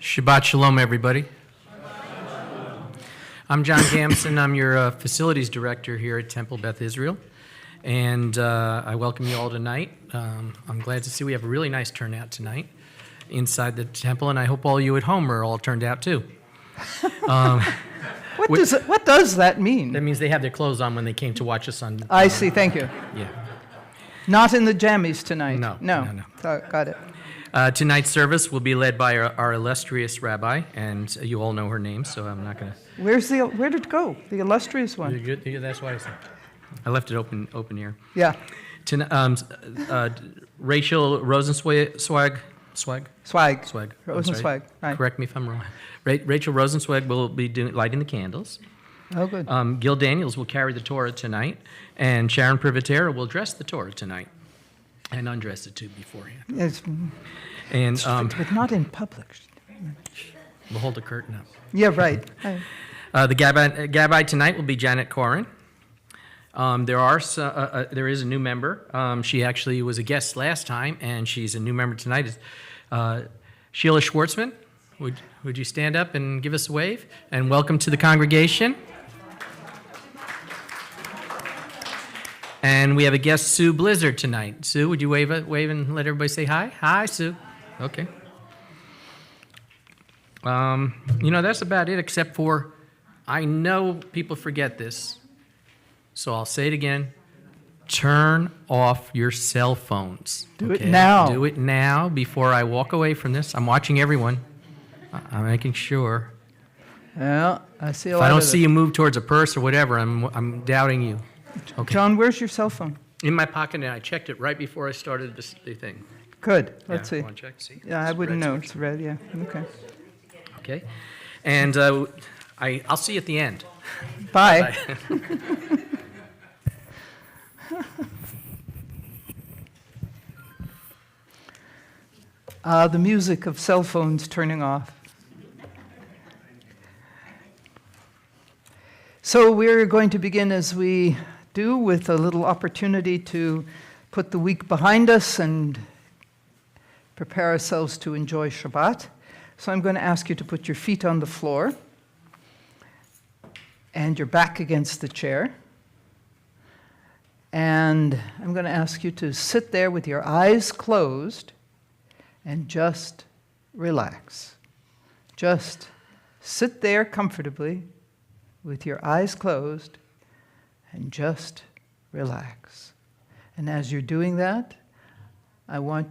Shabbat Shalom, everybody. I'm John Gamson. I'm your facilities director here at Temple Beth Israel, and I welcome you all tonight. I'm glad to see we have a really nice turnout tonight inside the temple, and I hope all you at home are all turned out too. What does that mean? That means they have their clothes on when they came to watch us on. I see. Thank you. Yeah. Not in the jammies tonight. No. Got it. Tonight's service will be led by our illustrious rabbi, and you all know her name, so I'm not going to. Where did it go? The illustrious one. You're good? Yeah, that's why I left it open here. Yeah. Rachel Rosenzweig. Swag. Rosenzweig. Right. Correct me if I'm wrong. Rachel Rosenzweig will be lighting the candles. Oh, good. Gil Daniels will carry the Torah tonight, and Sharon Privatera will dress the Torah tonight, and undress it too beforehand. Yes. And but not in public. We'll hold the curtain up. Yeah, right. The Gabbai tonight will be Janet Corin. There is a new member. She actually was a guest last time, and she's a new member tonight. Sheila Schwartzman. Would you stand up and give us a wave? And welcome to the congregation. And we have a guest, Sue Blizzard, tonight. Sue, would you wave and let everybody say hi? Hi, Sue. Okay. That's about it, except for I know people forget this, so I'll say it again. Turn off your cell phones. Do it now. Do it now before I walk away from this. I'm watching everyone. I'm making sure. Well, I see a lot If I don't of see you move towards a purse or whatever, I'm doubting you. Okay. John, where's your cell phone? In my pocket, and I checked it right before I started the thing. Good. Let's see. Want to check? See? Yeah, I wouldn't know. It's red. Yeah. Okay. Okay. And I'll see you at the end. Bye. The music of cell phones turning off. So we're going to begin, as we do, with a little opportunity to put the week behind us and prepare ourselves to enjoy Shabbat. So I'm going to ask you to put your feet on the floor and your back against the chair. And I'm going to ask you to sit there with your eyes closed and just relax. Just sit there comfortably with your eyes closed and just relax. And as you're doing that, I want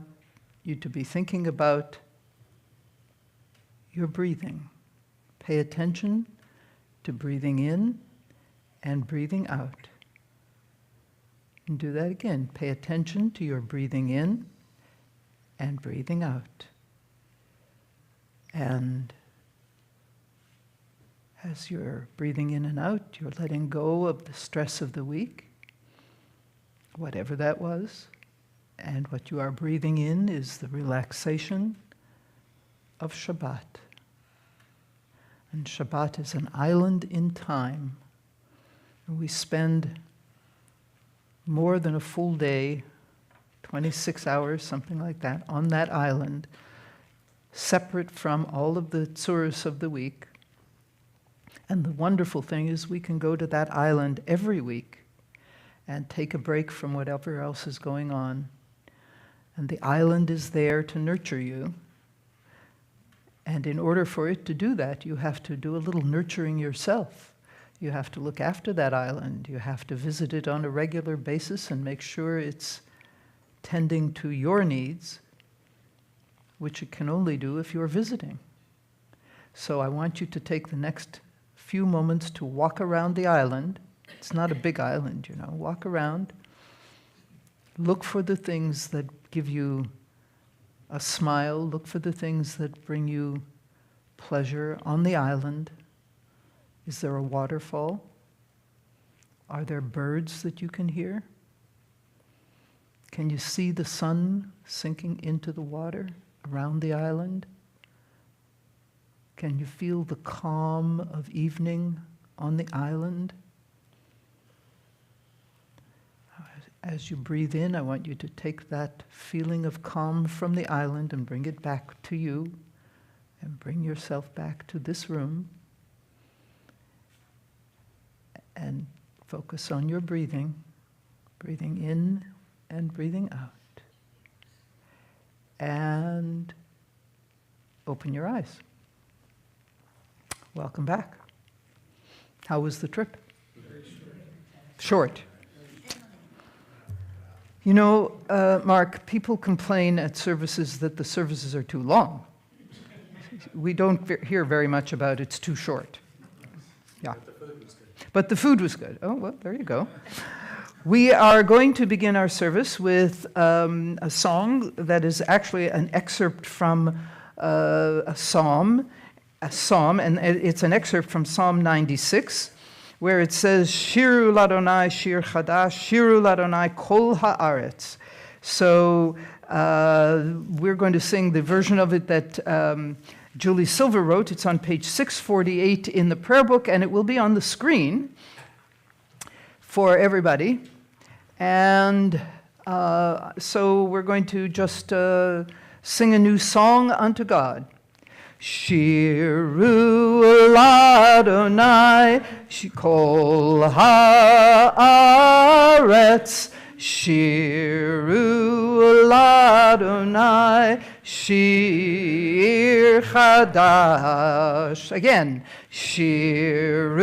you to be thinking about your breathing. Pay attention to breathing in and breathing out. And do that again. Pay attention to your breathing in and breathing out. And as you're breathing in and out, you're letting go of the stress of the week, whatever that was. And what you are breathing in is the relaxation of Shabbat. And Shabbat is an island in time. And we spend more than a full day, 26 hours, something like that, on that island, separate from all of the tzuras of the week. And the wonderful thing is we can go to that island every week and take a break from whatever else is going on. And the island is there to nurture you. And in order for it to do that, you have to do a little nurturing yourself. You have to look after that island. You have to visit it on a regular basis and make sure it's tending to your needs, which it can only do if you're visiting. So I want you to take the next few moments to walk around the island. It's not a big island, Walk around. Look for the things that give you a smile. Look for the things that bring you pleasure on the island. Is there a waterfall? Are there birds that you can hear? Can you see the sun sinking into the water around the island? Can you feel the calm of evening on the island? As you breathe in, I want you to take that feeling of calm from the island and bring it back to you And bring yourself back to this room and focus on your breathing in and breathing out. And open your eyes. Welcome back. How was the trip? Short. You know, Mark, people complain at services that the services are too long. We don't hear very much about it's too short. Yeah. But the food was good. Oh, well, there you go. We are going to begin our service with a song that is actually an excerpt from a psalm, and it's an excerpt from Psalm 96, where it says, Shiru Ladonai Shir Chadash, Shiru Ladonai Kol Haaretz. So we're going to sing the version of it that Julie Silver wrote. It's on page 648 in the prayer book, and it will be on the screen for everybody. And so we're going to just sing a new song unto God. Shiru Ladonai Kol Haaretz, Shiru Ladonai Shir Chadash. Again, Shiru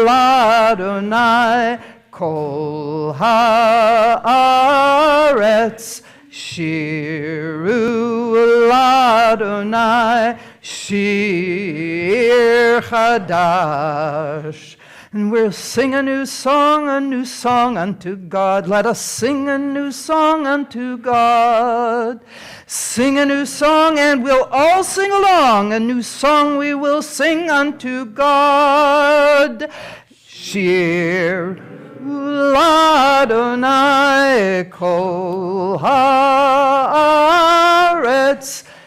Ladonai Kol Haaretz, Shiru Ladonai Shir Chadash. And we'll sing a new song unto God. Let us sing a new song unto God. Sing a new song, and we'll all sing along. A new song we will sing unto God. Shir Ladonai Kol Haaretz,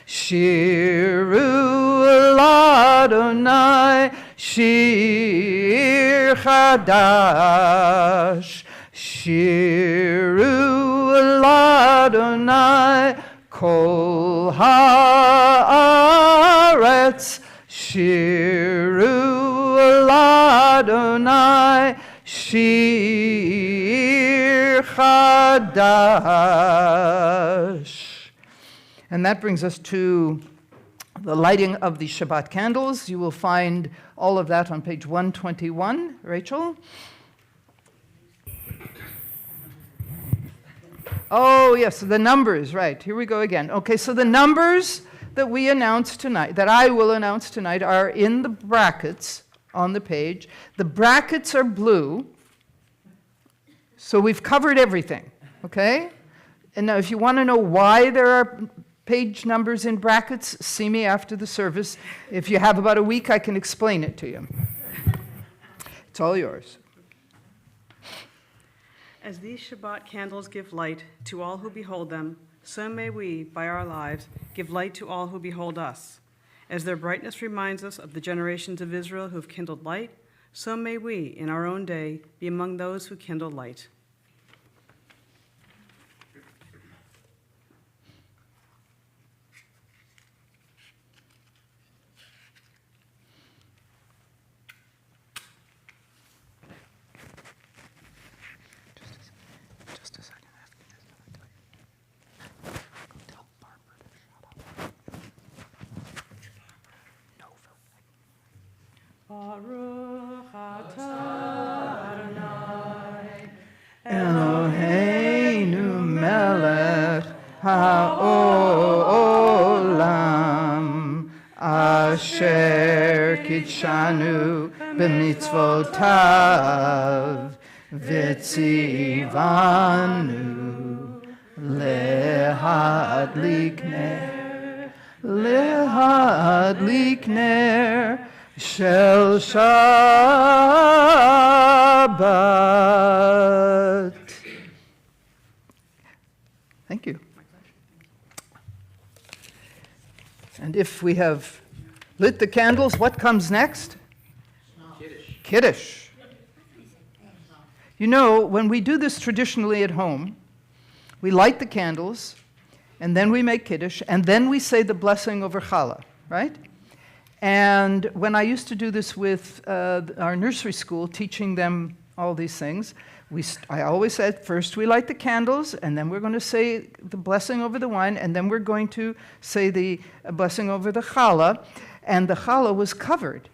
Shiru Ladonai Shir Chadash, Shiru Ladonai Kol Haaretz, Shiru Ladonai Shir Chadash. And that brings us to the lighting of the Shabbat candles. You will find all of that on page 121. Rachel? Oh, yes, the numbers, right. Here we go again. Okay, so the numbers that we announced tonight, that I will announce tonight, are in the brackets on the page. The brackets are blue, so we've covered everything, okay? And now if you want to know why there are page numbers in brackets, see me after the service. If you have about a week, I can explain it to you. It's all yours. As these Shabbat candles give light to all who behold them, so may we, by our lives, give light to all who behold us. As their brightness reminds us of the generations of Israel who have kindled light, so may we, in our own day, be among those who kindle light. Just a second. Go tell Barbara to shut up. Baruch atah Adonai Eloheinu melech haolam asher kitshanu b'mitzvotav v'tzivanu lehadlik ner shel Shabbat. Thank you. And if we have lit the candles, what comes next? Kiddush. You know, when we do this traditionally at home, we light the candles, and then we make Kiddush, and then we say the blessing over Challah. right? And when I used to do this with our nursery school, teaching them all these things, I always said, first we light the candles, and then we're going to say the blessing over the wine, and then we're going to say the blessing over the challah. And the challah was covered.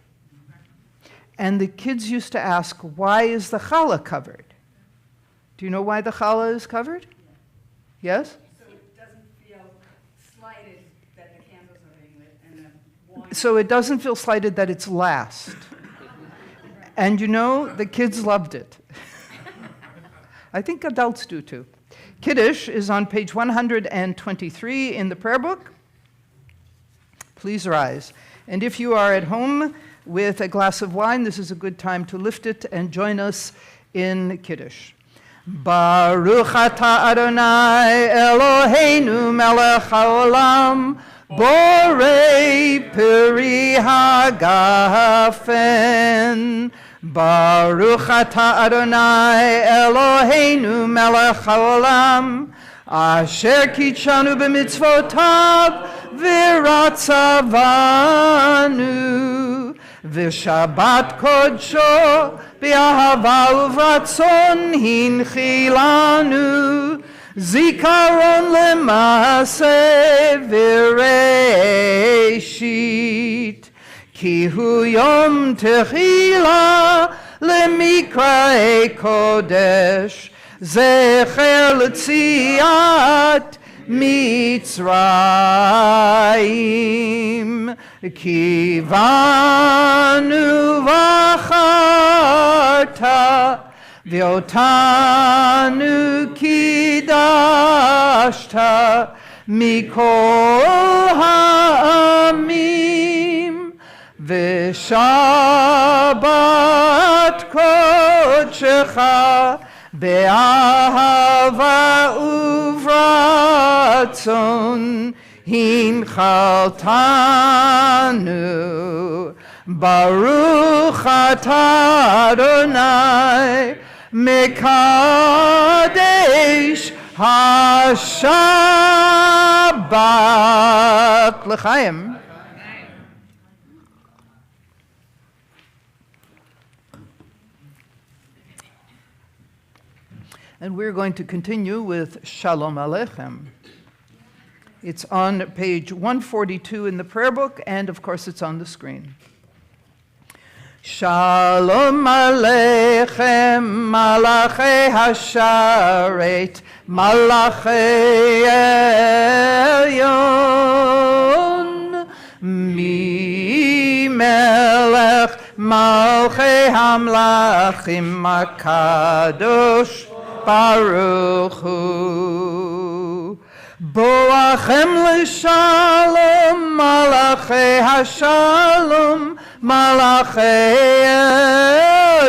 And the kids used to ask, why is the challah covered? Do you know why the challah is covered? Yes? So it doesn't feel slighted that the candles are being lit and the wine. So it doesn't feel slighted that it's last. And you know, the kids loved it. I think adults do too. Kiddush is on page 123 in the prayer book. Please rise. And if you are at home with a glass of wine, this is a good time to lift it and join us in Kiddush. Baruch atah Adonai Eloheinu melech haolam borei peri hagafen. Baruch atah Adonai Eloheinu melech haolam asher kitshanu b'mitzvotav v'ratzavanu v'shabbat kodsho b'ahava uvratzon hinchilanu zikaron lema'aseh v'reishit ki hu yom techila lemikra'e kodesh zecher l'tziat Mitzrayim kivanu v'acharta v'otanu kidashta mikol ha'amim v'shabbat kodshecha be'ahava uvratzon hinchaltanu baruch atah Adonai mekadesh hashabbat l'chaim. And we're going to continue with Shalom Aleichem. It's on page 142 in the prayer book, and of course it's on the screen. Shalom Aleichem, Malachei Hasharet, Malachei Elyon, Mi Melech, Malchei Hamlachim, Akadosh, Baruch Hu. Boachem l'shalom, malachei hashalom, malachei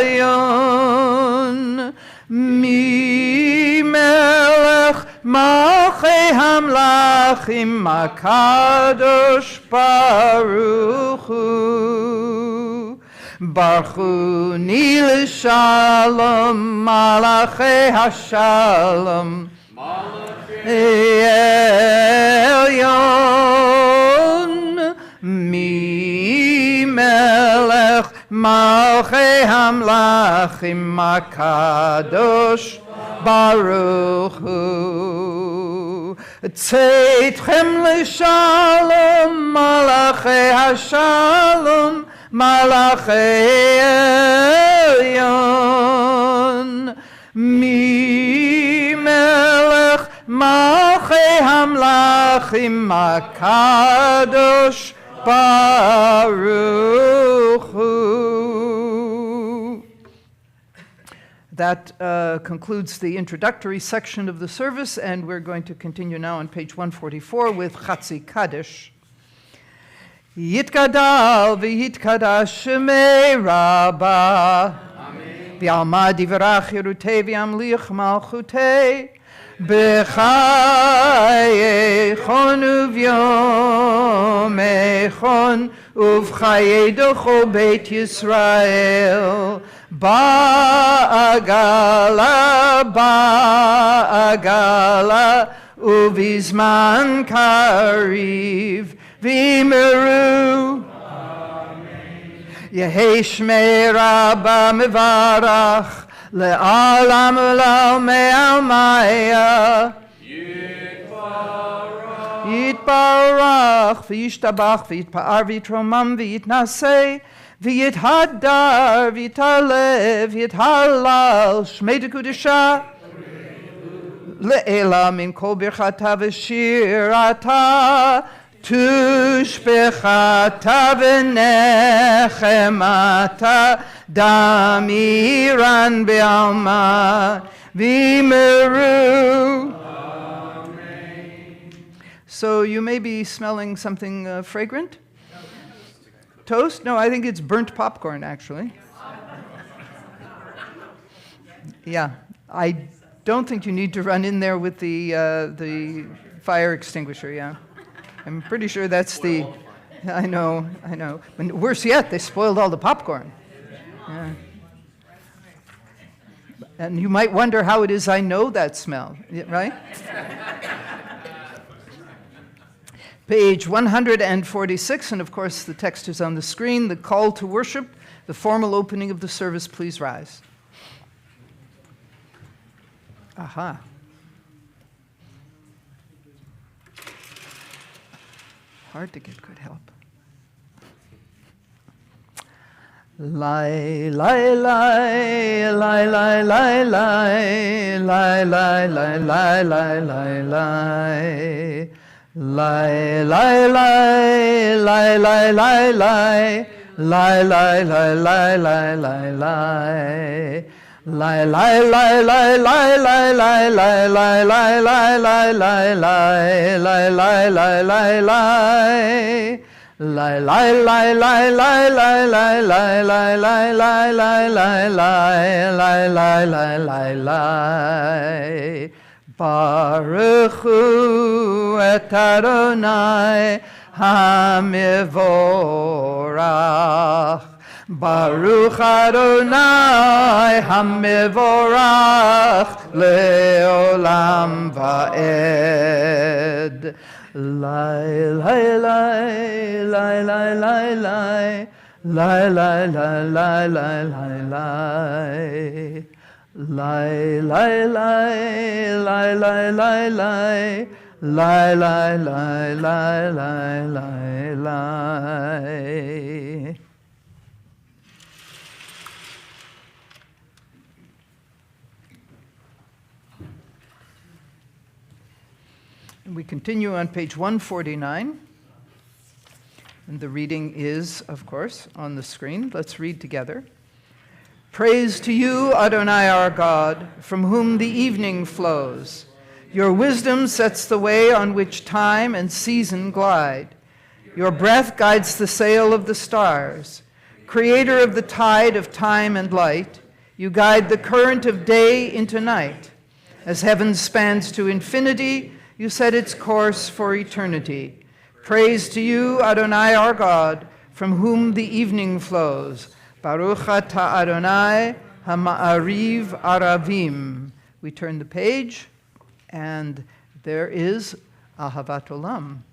elyon. Mi melech, malchei hamlachim, akadosh Baruch Hu. Barchuni l'shalom, malachei hashalom, elyon. Mi melech malchei hamlachim akadosh Baruch Hu. Tzeitchem l'shalom, malachei hashalom, malachei elyon. Mi melech malchei hamlachim akadosh Baruch Hu. That concludes the introductory section of the service, and we're going to continue now on page 144 with Chatzi Kaddish. Yitgadal v'yitkadash shemei Rabbah. V'alma divrach yerutei v'yamlich malchutei. B'chayechon uvyomechon uvchayedocho beit Yisrael. Ba'agala uvizman kariv v'yimeru. Yehi shmei Rabba mevarach le'alam u'lam me'almaya. Yitbarach v'yishtabach v'yitpa'ar v'yitromam v'yitnaseh v'yithadar v'yitalev v'yithalal shmei dekudesha le'ela min kol birchata v'shirata tushbechata v'nechemata damiran be'alma v'yimeru. So you may be smelling something fragrant? Toast? No, I think it's burnt popcorn, actually. Yeah, I don't think you need to run in there with the fire extinguisher, yeah. I'm pretty sure that's the, I know. And worse yet, they spoiled all the popcorn. Yeah. And you might wonder how it is I know that smell, right? Page 146, and of course the text is on the screen, the call to worship, the formal opening of the service, please rise. Aha. Hard to get good help. Lie, lie, lie, lie, lie, lie, lie, lie, lie, lie, lie, lie, lie, lie. Lie, lie, lie, lie, lie, lie, lie, lie, lie, lie, lie, lie, lie, lie. Lie, lie, lie, lie, lie, lie, lie, lie, lie, lie, lie, lie, lie, lie, lie, lie, lie, lie, lie. Lie, lie, lie, lie, lie, lie, lie, lie, lie, lie, lie, lie, lie, lie, lie, lie, lie, lie. Baruch hu et Adonai hamivorach. Baruch Adonai hamivorach leolam va'ed. Lai, lai, lai, lai, lai, lai, lai, lai, lai, lai, lai, lai, lai, lai. Lie, lie, lie, lie, lie, lie, lie, lie, lie, lie, lie, lie, lie, lie. And we continue on page 149. And the reading is, of course, on the screen. Let's read together. Praise to you, Adonai our God, from whom the evening flows. Your wisdom sets the way on which time and season glide. Your breath guides the sail of the stars. Creator of the tide of time and light, you guide the current of day into night. As heaven spans to infinity, you set its course for eternity. Praise to you, Adonai our God, from whom the evening flows. Baruch atah Adonai ha'ma'ariv aravim. We turn the page, and there is Ahavat Olam.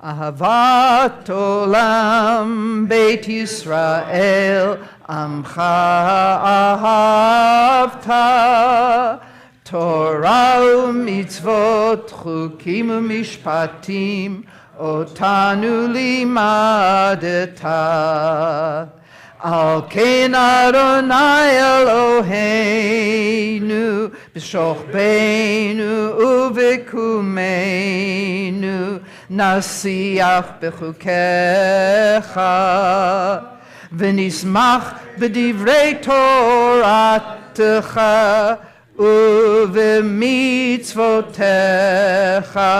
Ahavat Olam Beit Yisrael Amcha Ahavta Torah u'mitzvot chukim u'mishpatim otanu limadeta. Al ken Adonai Eloheinu b'shochbeinu uvekumeinu nasiach bechukecha v'nismach b'divrei Toratecha uv'mitzvotecha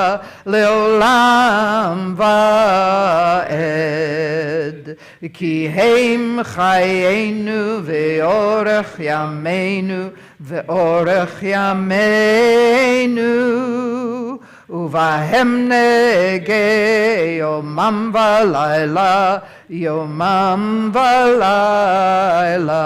leolam va'ed. Ki heim chayenu ve'orech yameinu ve'orech yameinu uvahem nege yomam v'layla yomam v'layla.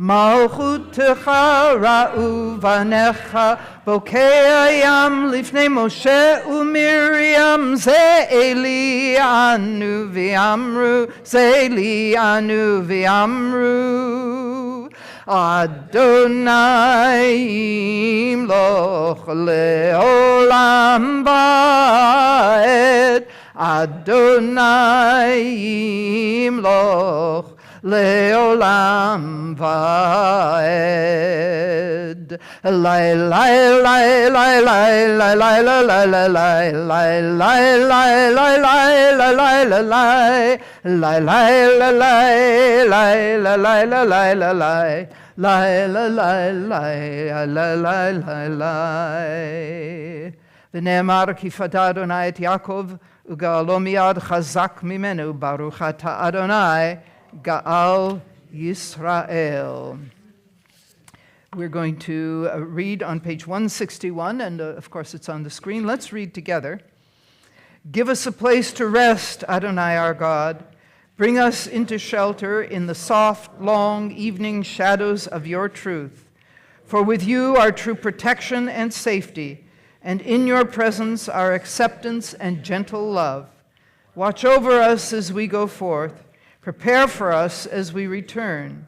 מלכותך ראו בניך, בוקע ים לפני משה ומרים, זה אלי אנו ואמרו, זה אלי אנו ואמרו. אדוני ימלוך לעולם ועד, אדוני ימלוך לעולם ועד. לי לי לי לי לי לי לי ונאמר כי פדה אדוני את יעקב וגאלו מיד חזק ממנו, ברוך אתה אדוני גאל Yisrael. We're going to read on page 161, and of course it's on the screen. Let's read together. Give us a place to rest, Adonai our God. Bring us into shelter in the soft, long evening shadows of your truth. For with you are true protection and safety, and in your presence are acceptance and gentle love. Watch over us as we go forth. Prepare for us as we return.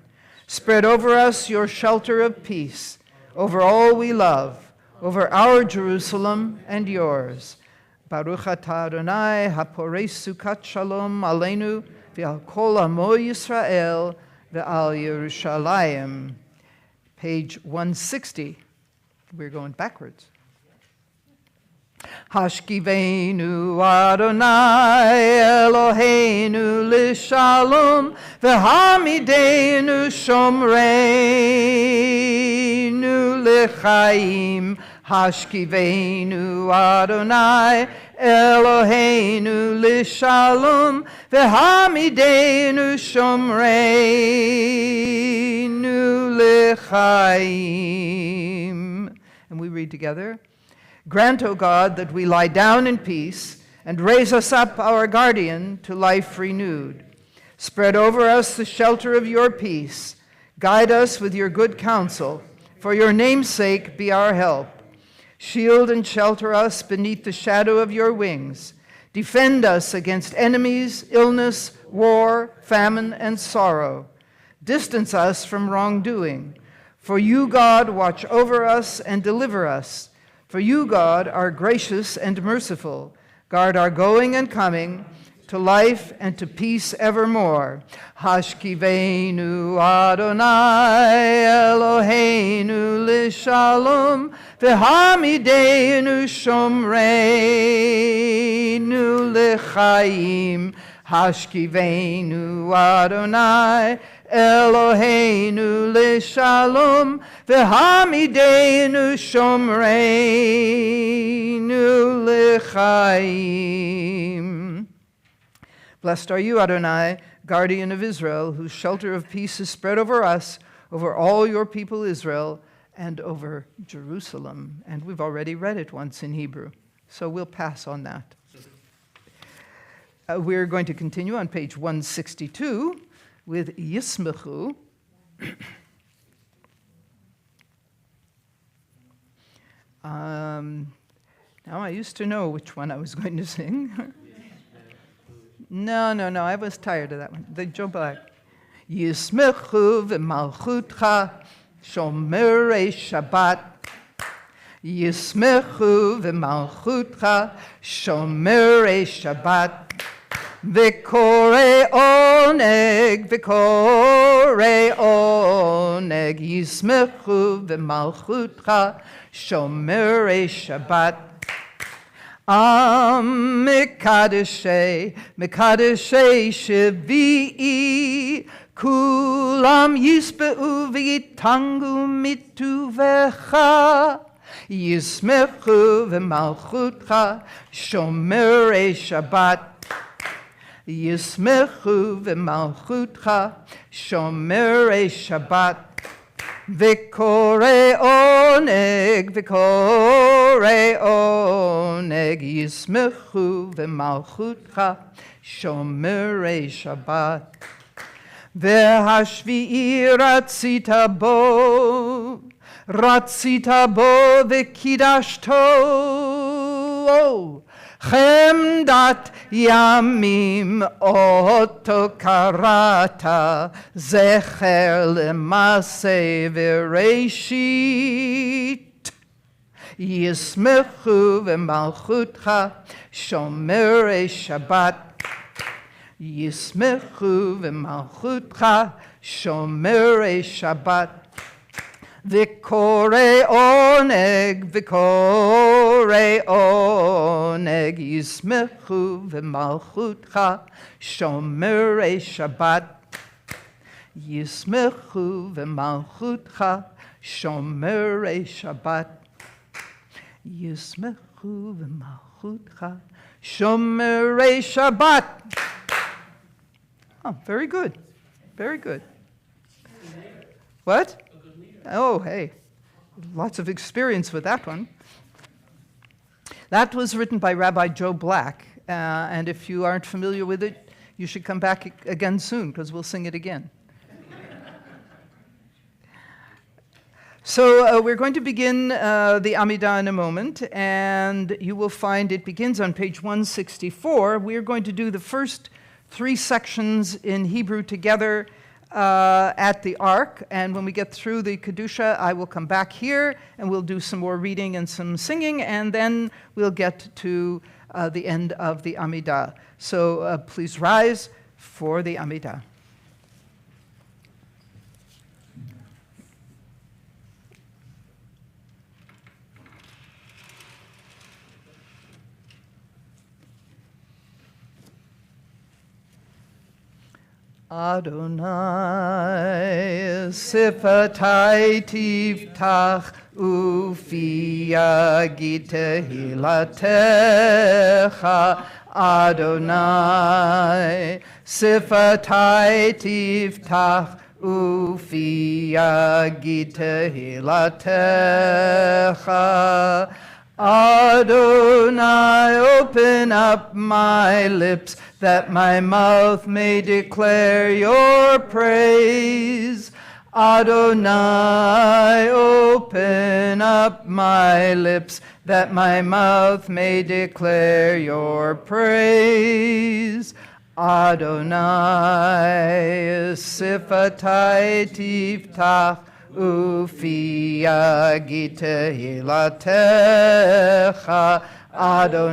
Spread over us your shelter of peace, over all we love, over our Jerusalem and yours. Baruch atah Adonai haporei sukat shalom aleinu v'al kol amo Yisrael v'al Yerushalayim. Page 160. We're going backwards. Hashkivenu Adonai Eloheinu l'shalom v'hamidenu shomreinu l'chaim. Hashkivenu Adonai Eloheinu l'shalom v'hamidenu shomreinu l'chaim. And we read together. Grant, O God, that we lie down in peace, and raise us up, our guardian, to life renewed. Spread over us the shelter of your peace. Guide us with your good counsel. For your name's sake, be our help. Shield and shelter us beneath the shadow of your wings. Defend us against enemies, illness, war, famine, and sorrow. Distance us from wrongdoing. For you, God, watch over us and deliver us. For you, God, are gracious and merciful. Guard our going and coming to life and to peace evermore. Hashkivenu Adonai Eloheinu l'shalom v'hamidenu shomreinu l'chaim. Hashkivenu Adonai Eloheinu l'shalom v'hamidenu shomreinu l'chaim. Blessed are you, Adonai, guardian of Israel, whose shelter of peace is spread over us, over all your people Israel, and over Jerusalem. And we've already read it once in Hebrew, so we'll pass on that. We're going to continue on page 162 with Yismechu. Now I used to know which one I was going to sing. No, I was tired of that one. Then jump back. Yismechu v'malchutcha shomerei Shabbat. Yismechu v'malchutcha shomerei Shabbat. V'korei oneg Yismechu v'malchutcha shomerei Shabbat. Mekadeshei Shevi'i Kulam Yisbe'u v'yitangu mituvecha Yismechu v'malchutcha shomerei Shabbat. Yismechu v'malchutcha shomerei Shabbat. V'korei oneg Yismechu v'malchutcha shomerei Shabbat. והשביעי רצית בו וקידשתו. חמדת ימים אותו קראת, זכר למעשה וראשית. ישמחו במלכותך שומרי שבת. ישמחו במלכותך שומרי שבת. וקורא עונג ישמחו במלכותך שומרי שבת. ישמחו במלכותך שומרי שבת. ישמחו במלכותך שומרי שבת. Oh, very good. Very good. What? Oh, hey. Lots of experience with that one. That was written by Rabbi Joe Black. And if you aren't familiar with it, you should come back again soon, because we'll sing it again. So we're going to begin the Amidah in a moment, and you will find it begins on page 164. We're going to do the first 3 sections in Hebrew together at the Ark, and when we get through the Kedusha, I will come back here, and we'll do some more reading and some singing, and then we'll get to the end of the Amidah. So please rise for the Amidah. Adonai sifatai tiftach ufi yagid tehilatecha. Adonai sifatai tiftach ufi yagid tehilatecha. Adonai, open up my lips, that my mouth may declare your praise. Adonai, open up my lips, that my mouth may declare your praise. Adonai, sifatai tiftach, ufi yagid tehilatecha. Adonai,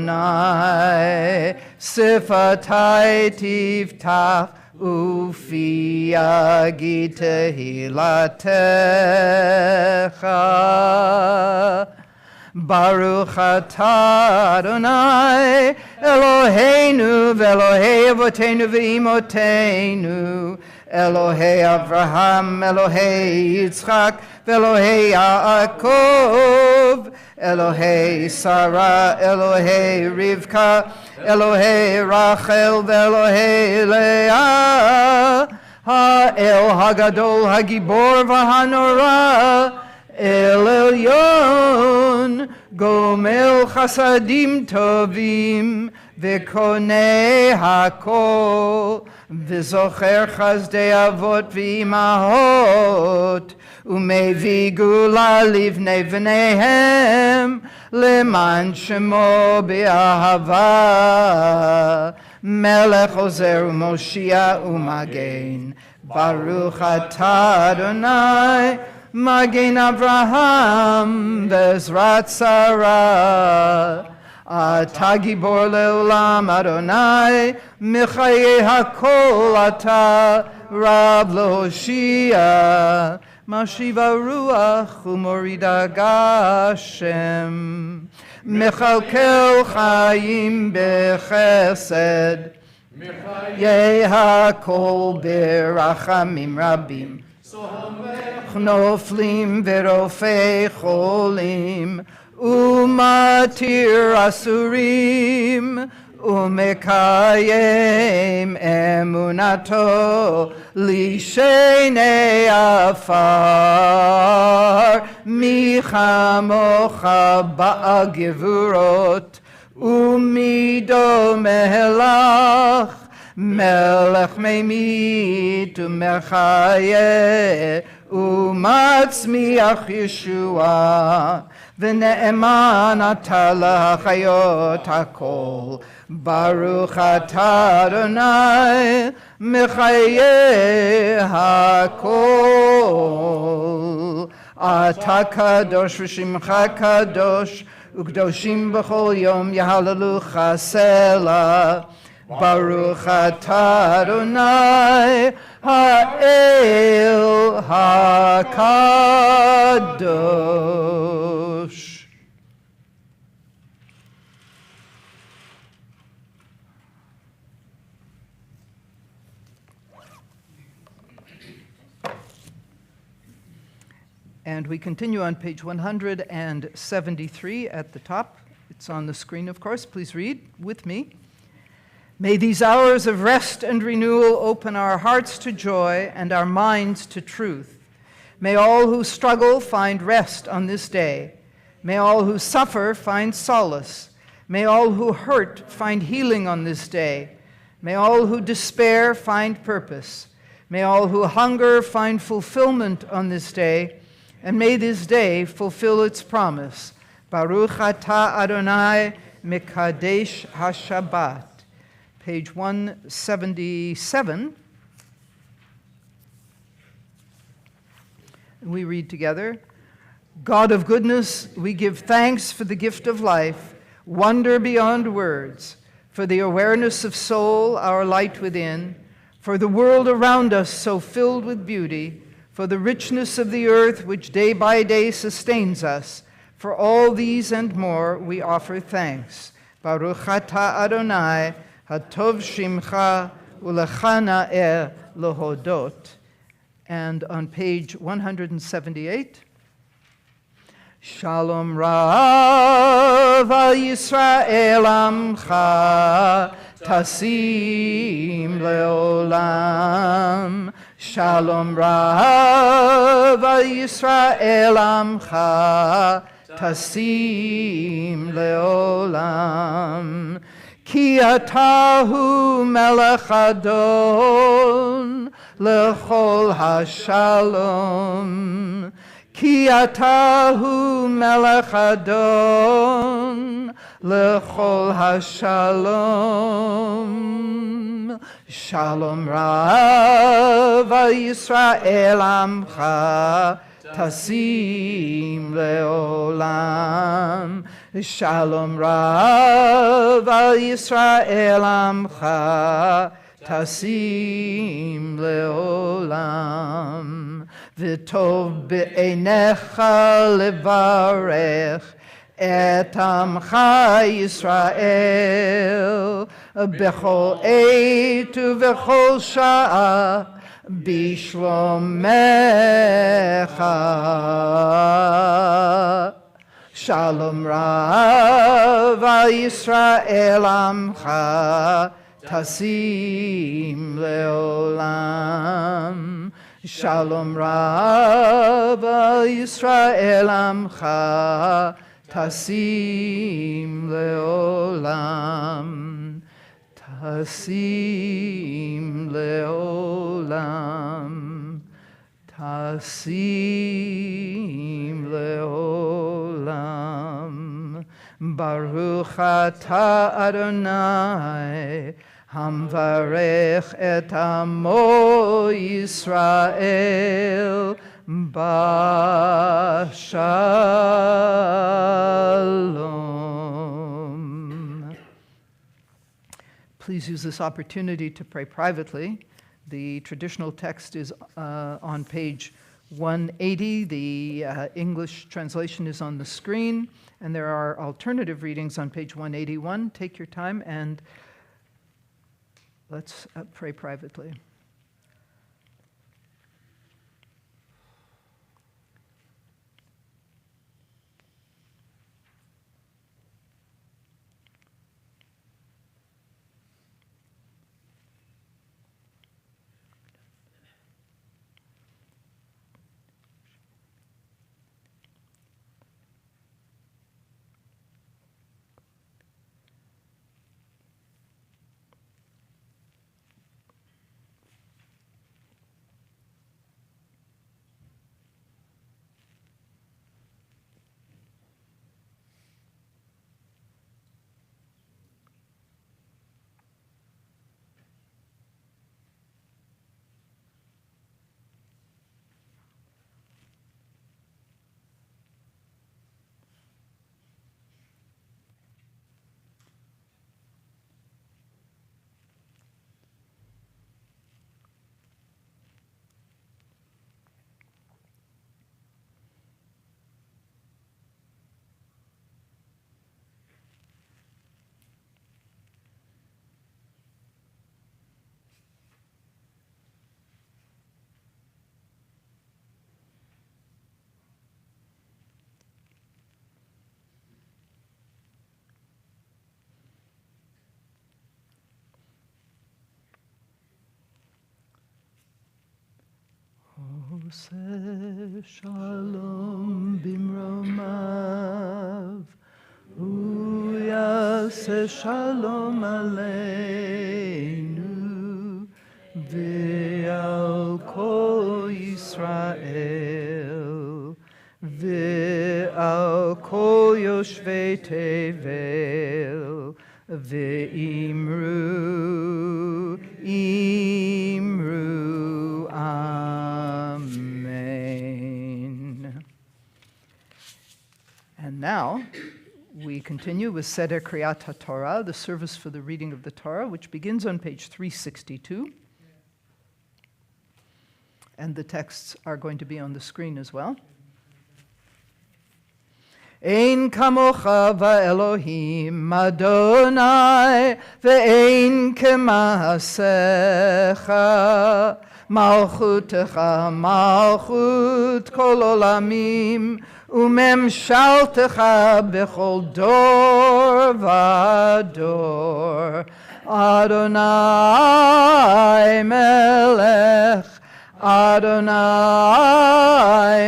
sifatai tiftach, ufi yagid tehilatecha. Baruch atah Adonai Eloheinu v'Elohei Avotenu v'Imotenu, Elohei Avraham, Elohei Yitzchak, v'Elohei Yaakov, Elohei Sarah, Elohei Rivka, Elohei Rachel, v'Elohei Leah, Ha'el Hagadol Hagibor v'Hanora, El Elyon, Gomel Chasadim Tovim, V'Konei Hakol, V'Zocher Chazdei Avot V'Imahot, Umevi Gula Livnei V'neihem, Leman Shemo B'Ahava, Melech Ozer U'Moshia U'Magen, Baruch atah Adonai, Magen Avraham, Bezrat Sarah, Ata Gibor Leolam Adonai, Michaye Hakol Ata, Rab Lohoshia, Mashiva Ruach Umorida Gashem, Mechalkel Chaim Bechesed, Yeh Hakol Berachamim Rabim, Noflim Verofei Cholim, Umatir Asurim, Umekayem Emunato, Lishenei Afar, Michamocha Ba'agevurot, Umido Mehelach, מלך ממית ומחיה ומצמיח ישועה, ונאמן אתה להחיות הכל. ברוך אתה אדוני מחיה הכל. אתה קדוש ושמך קדוש, וקדושים בכל יום יהללוך סלה. ברוך אתה אדוני האל הקדוש. And we continue on page 173 at the top. It's on the screen, of course. Please read with me. May these hours of rest and renewal open our hearts to joy and our minds to truth. May all who struggle find rest on this day. May all who suffer find solace. May all who hurt find healing on this day. May all who despair find purpose. May all who hunger find fulfillment on this day. And may this day fulfill its promise. Baruch atah Adonai mekadesh haShabbat. Page 177. We read together. God of goodness, we give thanks for the gift of life, wonder beyond words, for the awareness of soul, our light within, for the world around us so filled with beauty, for the richness of the earth which day by day sustains us. For all these and more we offer thanks. Baruch atah Adonai, hatov shimcha ulecha na'eh lehodot. And on page 178, Shalom Rav al Yisrael amcha tasim leolam. Shalom Rav al Yisrael amcha tasim leolam. Ki atahu melech adon lechol hashalom. Ki atahu melech adon lechol hashalom. Shalom Rav al Yisrael amcha tasim leolam. Shalom Rav al Yisrael amcha tasim leolam. V'tov be'einecha levarech et amcha Yisrael bechol eit uvechol sha'a bishlomecha. Shalom Rav al Yisrael amcha tasim leolam. Shalom Rav al Yisrael amcha tasim leolam. Tasim leolam. Tasim leolam. Baruch atah Adonai hamvarech et amo Yisrael bashalom. Please use this opportunity to pray privately. The traditional text is on page 180. The English translation is on the screen, and there are alternative readings on page 181. Take your time and let's pray privately. Oseh shalom bimromav, hu yaseh shalom aleinu, ve'al kol Yisrael, ve'al kol yoshvei tevel, ve'imru, imru, amen. And now, we continue with Seder Kriyat HaTorah, the service for the reading of the Torah, which begins on page 362. And the texts are going to be on the screen as well. Ein kamocha va'Elohim Adonai ve'ein kemaasecha malchutecha malchut kol olamim umemshaltecha bechol dor v'ador Adonai melech Adonai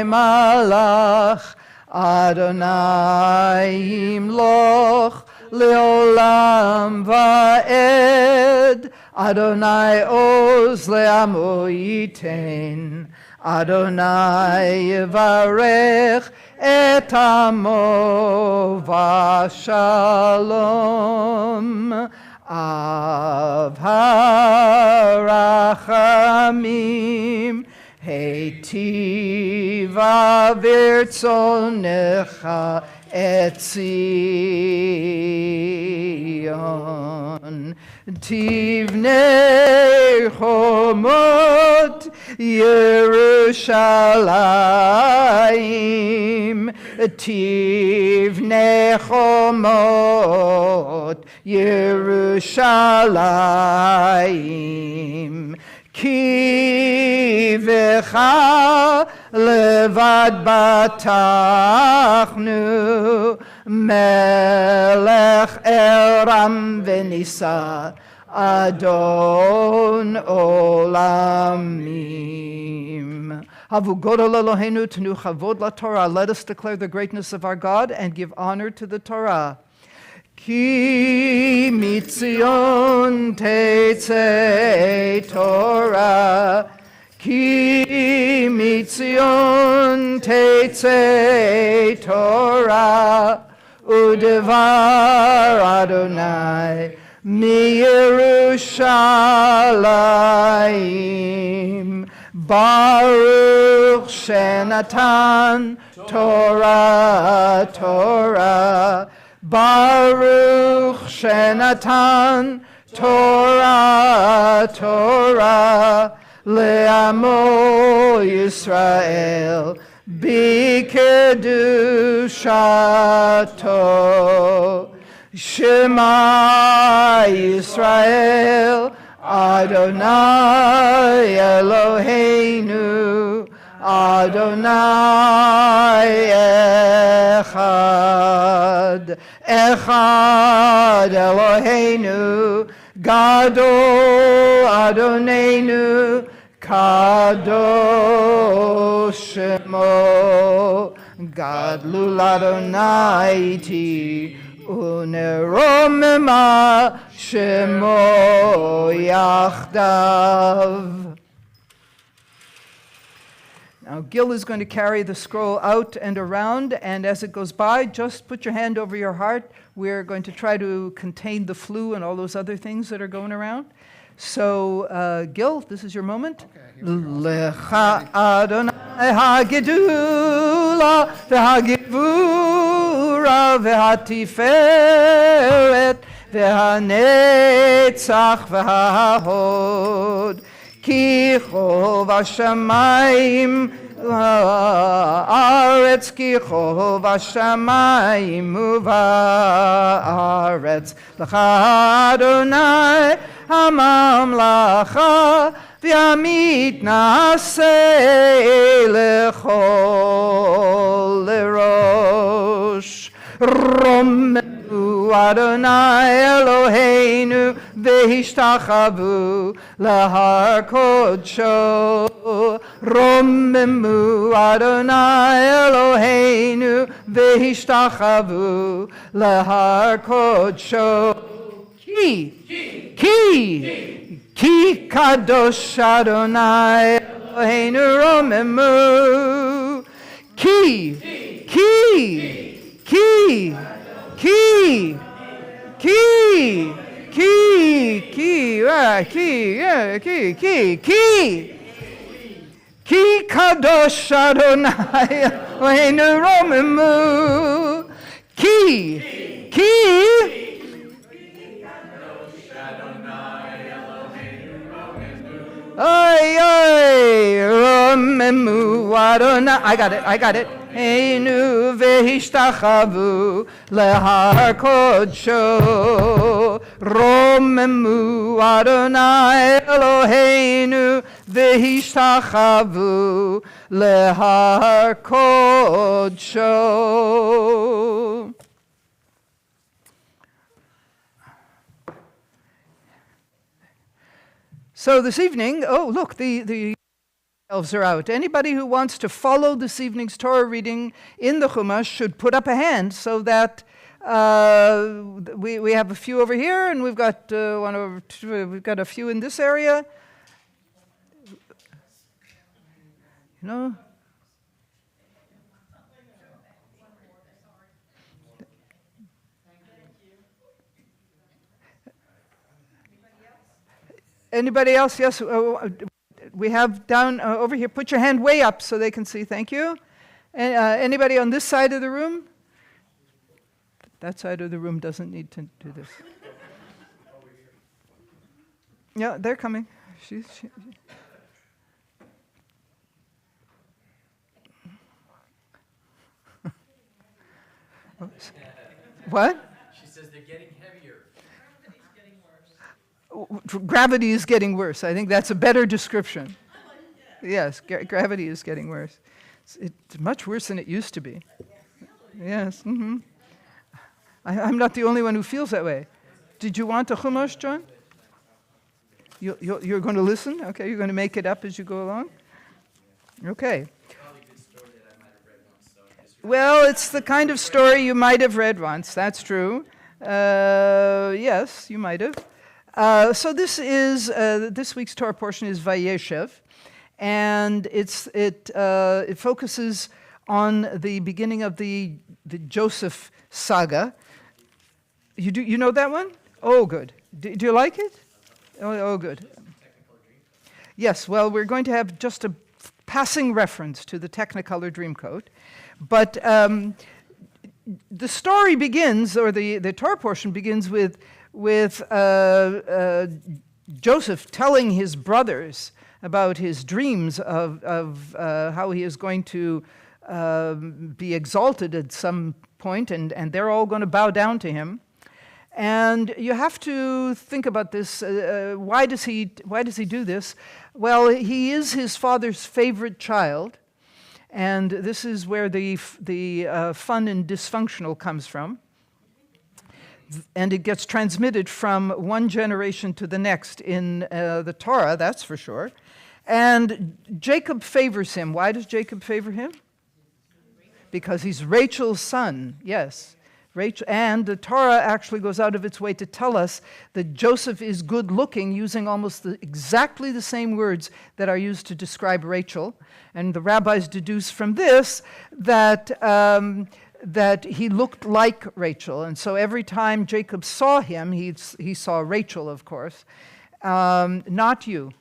malach Adonai yimloch leolam va'ed Adonai oz le'amo yiten Adonai yivarech et amo v'shalom Av harachamim Heitiva virtzonecha et Zion Tivnei chomot Yerushalayim Tivnei chomot Yerushalayim Ki v'cha levad batachnu melech eram v'nisa adon olamim. Havu godol Eloheinu tenu chavod laTorah. Let us declare the greatness of our God and give honor to the Torah. Ki mitzion tetzei Torah, Ki mitzion tetzei Torah, udevar Adonai mi Yerushalayim, Baruch shenatan Torah, Torah, Baruch shenatan Torah, Torah, le'amo Yisrael, b'kedushato. Shema Yisrael, Adonai Eloheinu, Adonai Echad, Echad Eloheinu, Gadol Adonenu, Kadosh Shemo, Gadlul Adonai iti, Uneromema Shemo Yachdav. Now, Gil is going to carry the scroll out and around, and as it goes by, just put your hand over your heart. We're going to try to contain the flu and all those other things that are going around. So, Gil, this is your moment. Lecha Adonai hagedula v'hagivura v'hatiferet v'hanetzach v'hahod ki chov hashamayim Aretz ki chov hashamayim uva'aretz lecha Adonai hamamlacha v'yamit na'aseh lechol lerosh romenu Adonai Eloheinu v'hishtachavu lahar kodsho. Romemu Adonai Eloheinu v'hishtachavu lahar kodsho. Ki kadosh Adonai Eloheinu romemu. Ki, kadosh Adonai Eloheinu romemu. Ki. Ay, romemu Adonai. I got it. Heinu v'hishtachavu lehar kodsho. Romemu Adonai Eloheinu v'hishtachavu lehar kodsho. So this evening, look, the elves are out. Anybody who wants to follow this evening's Torah reading in the Chumash should put up a hand so that we have a few over here, and we've got we've got a few in this area. You know. Anybody else? Yes, we have down over here. Put your hand way up so they can see. Thank you. Anybody on this side of the room? That side of the room doesn't need to do this. Yeah, they're coming. What? She says they're getting heavier. Gravity is getting worse. I think that's a better description. Yes, gravity is getting worse. It's much worse than it used to be. Yes. Mm-hmm. I'm not the only one who feels that way. Did you want a chumash, John? You're going to listen? Okay, you're going to make it up as you go along? Okay. Well, it's the kind of story you might have read once. That's true. Yes, you might have. So this is this week's Torah portion is Vayeshev, and it focuses on the beginning of the Joseph saga. You know that one? Oh, good. Do you like it? Oh, good. Yes. Well, we're going to have just a passing reference to the Technicolor Dreamcoat, but the story begins, or the Torah portion begins with Joseph telling his brothers about his dreams of how he is going to be exalted at some point, and they're all going to bow down to him. And you have to think about this. Why does he do this? Well, he is his father's favorite child, and this is where the fun and dysfunctional comes from. And it gets transmitted from one generation to the next in the Torah, that's for sure. And Jacob favors him. Why does Jacob favor him? Because he's Rachel's son, yes. And the Torah actually goes out of its way to tell us that Joseph is good-looking, using almost exactly the same words that are used to describe Rachel. And the rabbis deduce from this that he looked like Rachel. And so every time Jacob saw him, he saw Rachel, of course. Not you.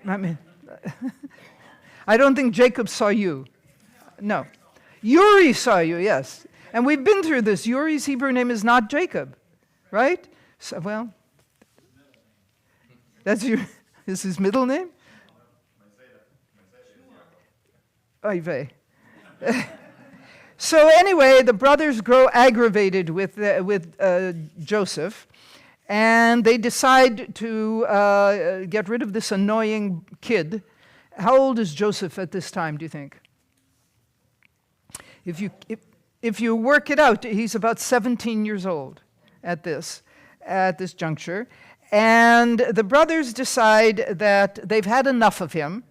I mean, I don't think Jacob saw you. No. Uri saw you, yes. And we've been through this. Uri's Hebrew name is not Jacob, right? So, well, is his middle name? Oy vey. So anyway, the brothers grow aggravated with Joseph, and they decide to get rid of this annoying kid. How old is Joseph at this time, do you think? if you work it out, he's about 17 years old at this juncture. And the brothers decide that they've had enough of him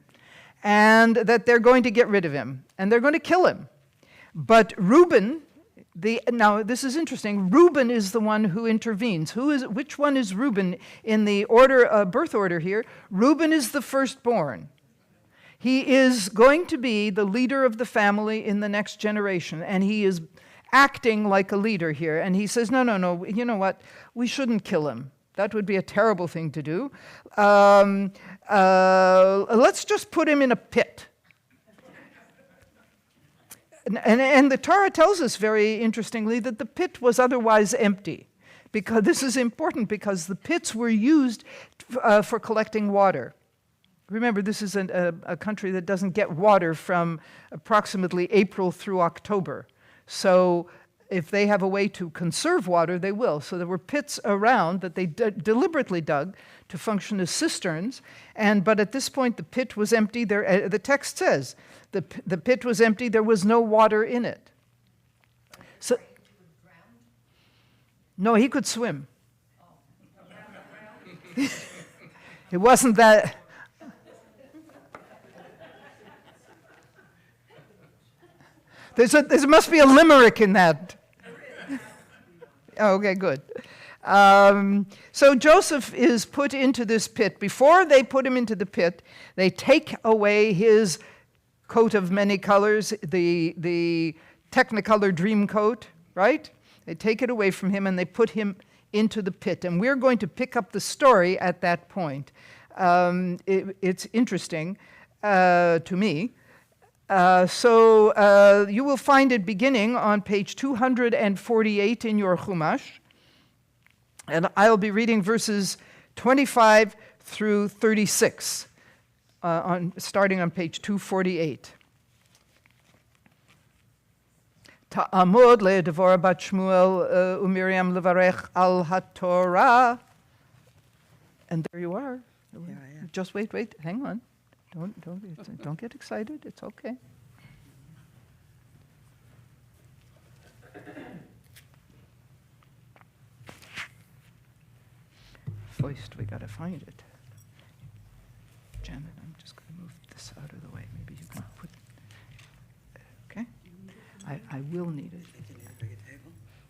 and that they're going to get rid of him, and they're going to kill him. But Reuben, now this is interesting, Reuben is the one who intervenes. Which one is Reuben in the birth order here? Reuben is the firstborn. He is going to be the leader of the family in the next generation, and he is acting like a leader here. And he says, no, you know what? We shouldn't kill him. That would be a terrible thing to do. Let's just put him in a pit. And the Torah tells us very interestingly that the pit was otherwise empty. Because this is important, because the pits were used for collecting water. Remember, this is a country that doesn't get water from approximately April through October. So if they have a way to conserve water, they will. So there were pits around that they deliberately dug to function as cisterns. But at this point, the pit was empty. The text says the pit was empty. There was no water in it. So, no, he could swim. It wasn't that. There must be a limerick in that. Okay, good. So Joseph is put into this pit. Before they put him into the pit, they take away his coat of many colors, the Technicolor dream coat, right? They take it away from him and they put him into the pit. And we're going to pick up the story at that point. It's interesting to me. So you will find it beginning on page 248 in your Chumash. And I'll be reading verses 25 through 36, starting on page 248. Ta'amod le'devorah bat Shmuel u'Miriam levarech al haTorah. And there you are. Here I am. Just wait, hang on. Don't get excited. It's okay. First, we got to find it. Janet, I'm just going to move this out of the way. Maybe you can put. Okay. I will need it.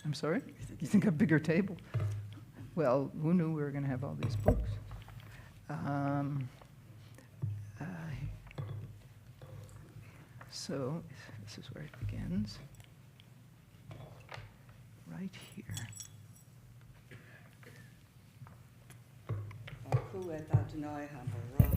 I'm sorry. You think a bigger table? Well, who knew we were going to have all these books? So this is where it begins, right here.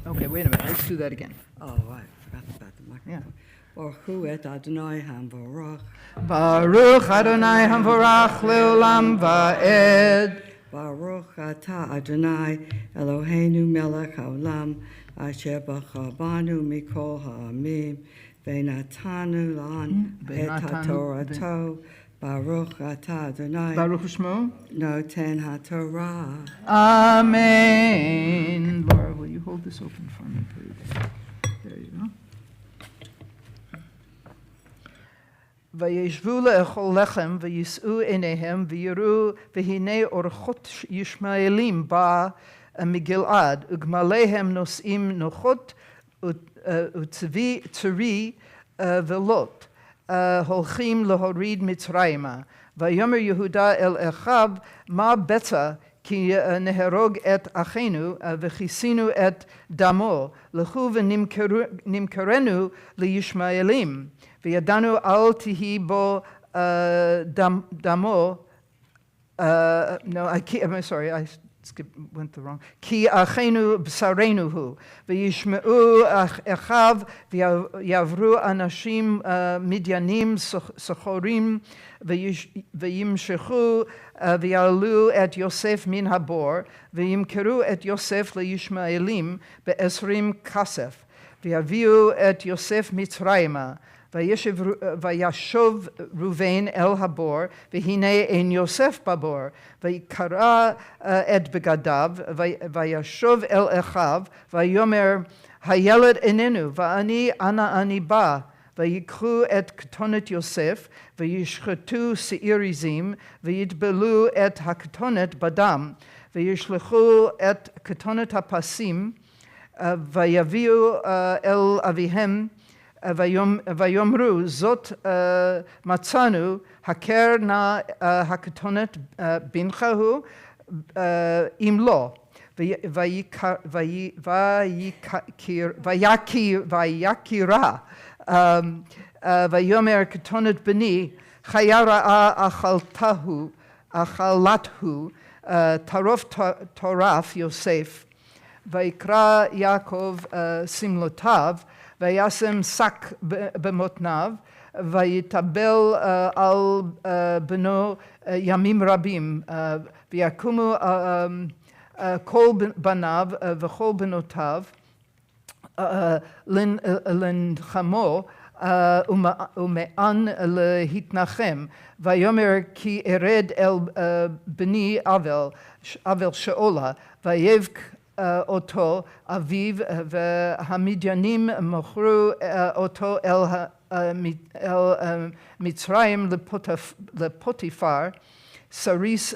Okay, wait a minute. Let's do that again. Oh, I forgot about the microphone. Baruch et Adonai hamvarach. Baruch Adonai hamvarach leolam va'ed. Baruch atah Adonai Eloheinu melech haolam asher b'chabanu mikol ha'amim v'natanu lan et ha'torato. Baruch atah Adonai. Baruch Shmo. Noten ha'torah. Amen. Laura, will you hold this open for me, please? There you go. וישבו לאכול לחם ויישאו עיניהם ויראו והנה אורחות ישמעאלים בא מגלעד וגמליהם נושאים נוחות וצבי ולוט הולכים להוריד מצרימה ויאמר יהודה אל אחיו מה בצע כי נהרוג את אחינו וכיסינו את דמו לכו ונמכרנו לישמעאלים וידענו אל תהי בו דמו no, I'm sorry, I went the wrong. כי אחינו בשרנו הוא, וישמעו אחיו ויעברו אנשים מדיינים סוחרים וימשכו ויעלו את יוסף מן הבור, וימכרו את יוסף לישמעאלים ב20 כסף, ויביאו את יוסף מצרימה. וישוב ראובן אל הבור, והנה אין יוסף בבור, ויקרע את בגדיו, וישוב אל אחיו, ויאמר, הילד איננו, ואני אנה אני בא, ויקחו את כתונת יוסף, וישחטו שעיר עזים, ויטבלו את הכתונת בדם, וישלחו את כתונת הפסים, ויביאו אל אביהם, ויאמרו, זאת מצאנו, הכר נא הכתונת בנך הוא, אם לא. ויקירה, ויאמר כתונת בני, חיה רעה אכלתהו, טרף יוסף, ויקרא יעקב שמלותיו, וישם שק במותניו, ויטבל על בנו ימים רבים, ויקומו כל בניו וכל בנותיו לנחמו ומאן להתנחם, ויאמר כי ארד אל בני אבל שאולה, ויבק אותו אביו, והמדיינים מכרו אותו אל מצרים לפוטיפר, סריס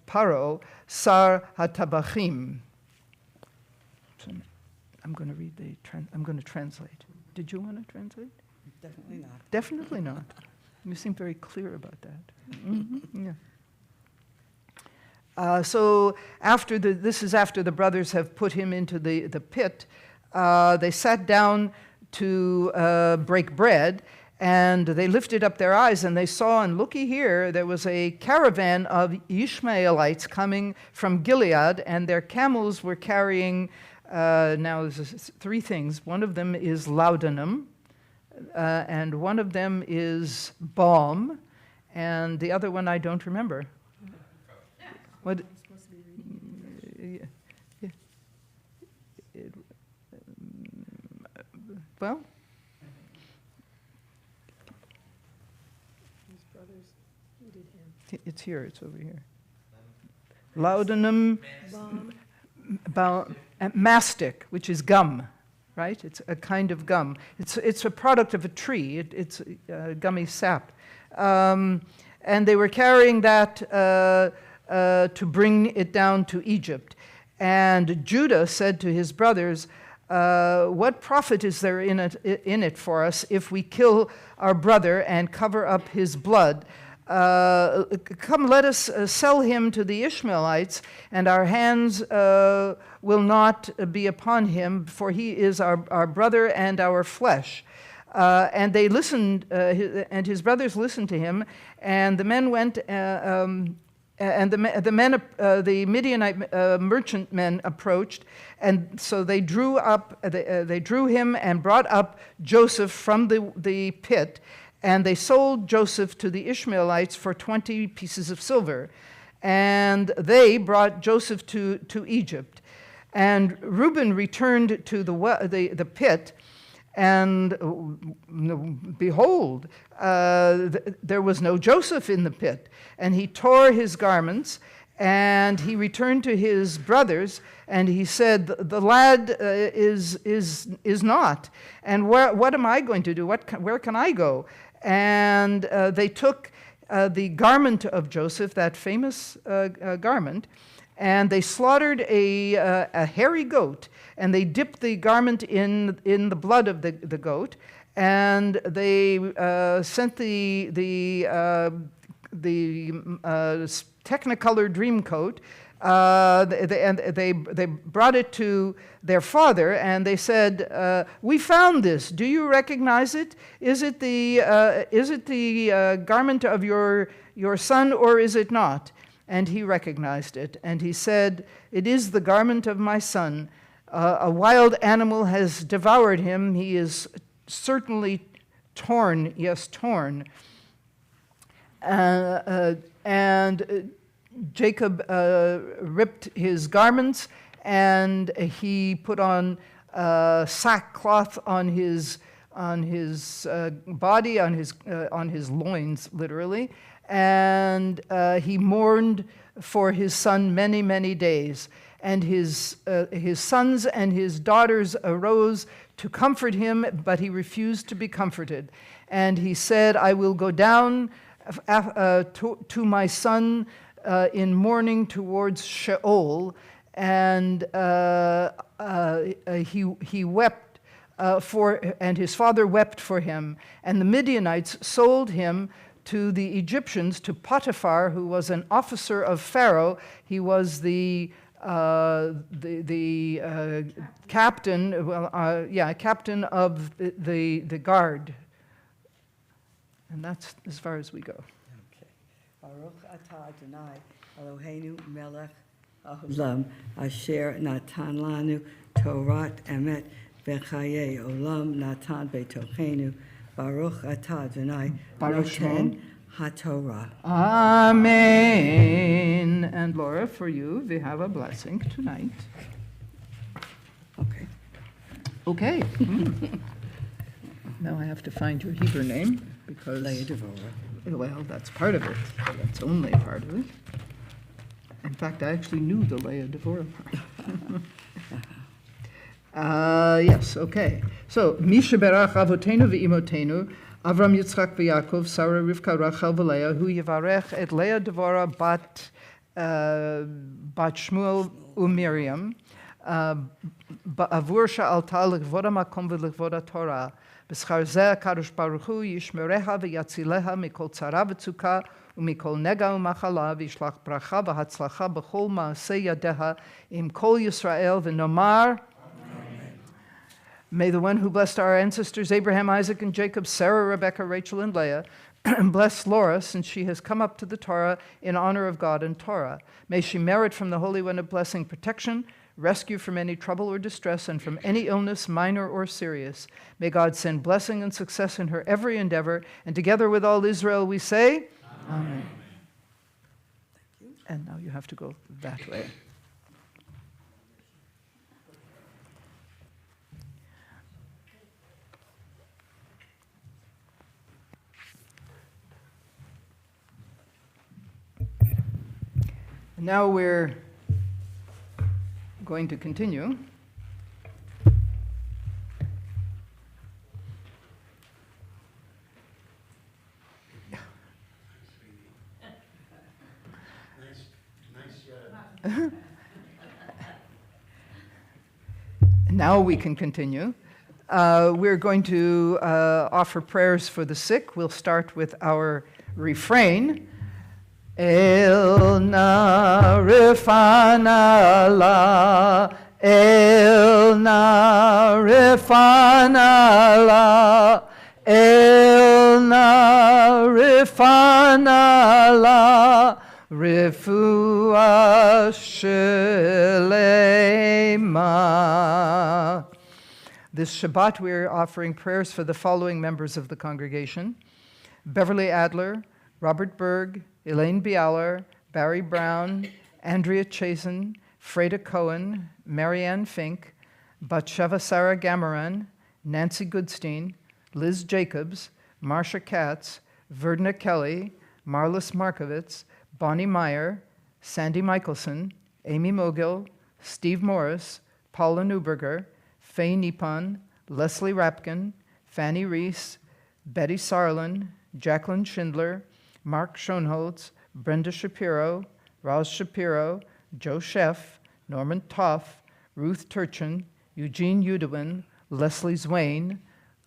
פרעה, שר הטבחים. I'm going to read I'm going to translate. Did you want to translate? Definitely not. Definitely not. You seem very clear about that. Mm-hmm. Yeah. So this is after the brothers have put him into the pit. They sat down to break bread, and they lifted up their eyes, and they saw, and looky here, there was a caravan of Ishmaelites coming from Gilead, and their camels were carrying, now there's three things. One of them is laudanum, and one of them is balm, and the other one I don't remember. What? Well, His brothers hated him. it's here. It's over here. Laudanum, mastic, which is gum, right? It's a kind of gum. It's a product of a tree. It's gummy sap, and they were carrying that to bring it down to Egypt. And Judah said to his brothers, what profit is there in it for us if we kill our brother and cover up his blood? Come, let us sell him to the Ishmaelites, and our hands will not be upon him, for he is our brother and our flesh. And they listened, and his brothers listened to him, and the men went, and the Midianite merchantmen approached, and so they drew him and brought up Joseph from the pit, and they sold Joseph to the Ishmaelites for 20 pieces of silver, and they brought Joseph to Egypt. And Reuben returned to the pit, and behold, there was no Joseph in the pit. And he tore his garments, and he returned to his brothers, and he said, the lad is not. And what am I going to do? Where can I go? And they took the garment of Joseph, that famous garment, and they slaughtered a hairy goat, and they dipped the garment in the blood of the goat, and they sent the Technicolor dream coat. They brought it to their father, and they said, "We found this. Do you recognize it? Is it the garment of your son, or is it not?" And he recognized it, and he said, "It is the garment of my son. A wild animal has devoured him. He is certainly torn, yes, torn." And Jacob ripped his garments, and he put on sackcloth on his body, on his loins, literally, and he mourned for his son many, many days. And his sons and his daughters arose to comfort him, but he refused to be comforted. And he said, I will go down to my son in mourning towards Sheol. And he wept and his father wept for him. And the Midianites sold him to the Egyptians, to Potiphar, who was an officer of Pharaoh. He was the captain, captain of the guard. And that's as far as we go. Okay. Baruch atah Adonai Eloheinu melech haolam asher natan lanu Torat emet v'chayei olam natan betochenu. Baruch atah Adonai Baruch noten haTorah. Amen. And Laura, for you, we have a blessing tonight. Okay. Okay. Now I have to find your Hebrew name because, Leah Devorah. well, that's part of it. That's only part of it. In fact, I actually knew the Leah Devorah part. Yes, okay. So, Misha berach avotenu ve'imotenu, Avram Yitzchak ve'Yakov, Sarah Rivka Rachel ve'Leah, hu yivarech et Leah Devorah bat Shmuel u'Miriam, ba'avur sha'alta l'kvod ha'makom v'l'kvod ha'Torah, b'schar zeh HaKadosh Baruch Hu yishmereha v'yatzileha mikol tzara v'tzuka u'mikol nega u'machala v'yishlach bracha v'hatzlacha b'chol ma'aseh yadeha im kol Yisrael v'nomar. May the one who blessed our ancestors Abraham, Isaac, and Jacob, Sarah, Rebekah, Rachel, and Leah, bless Laura, since she has come up to the Torah in honor of God and Torah. May she merit from the Holy One of blessing, protection, rescue from any trouble or distress, and from any illness, minor or serious. May God send blessing and success in her every endeavor, and together with all Israel we say, Amen. And now you have to go that way. Now we're going to continue. Now we can continue. We're going to offer prayers for the sick. We'll start with our refrain. El narifana la, el narifana la, el narifana la, refuah shelema. This Shabbat we're offering prayers for the following members of the congregation: Beverly Adler, Robert Berg, Elaine Bialer, Barry Brown, Andrea Chazen, Freda Cohen, Marianne Fink, Batsheva Sarah Gamaran, Nancy Goodstein, Liz Jacobs, Marcia Katz, Verdna Kelly, Marlis Markovitz, Bonnie Meyer, Sandy Michelson, Amy Mogill, Steve Morris, Paula Newberger, Faye Nippon, Leslie Rapkin, Fanny Reese, Betty Sarlin, Jacqueline Schindler, Mark Schoenholtz, Brenda Shapiro, Roz Shapiro, Joe Sheff, Norman Toff, Ruth Turchin, Eugene Udewin, Leslie Zwain,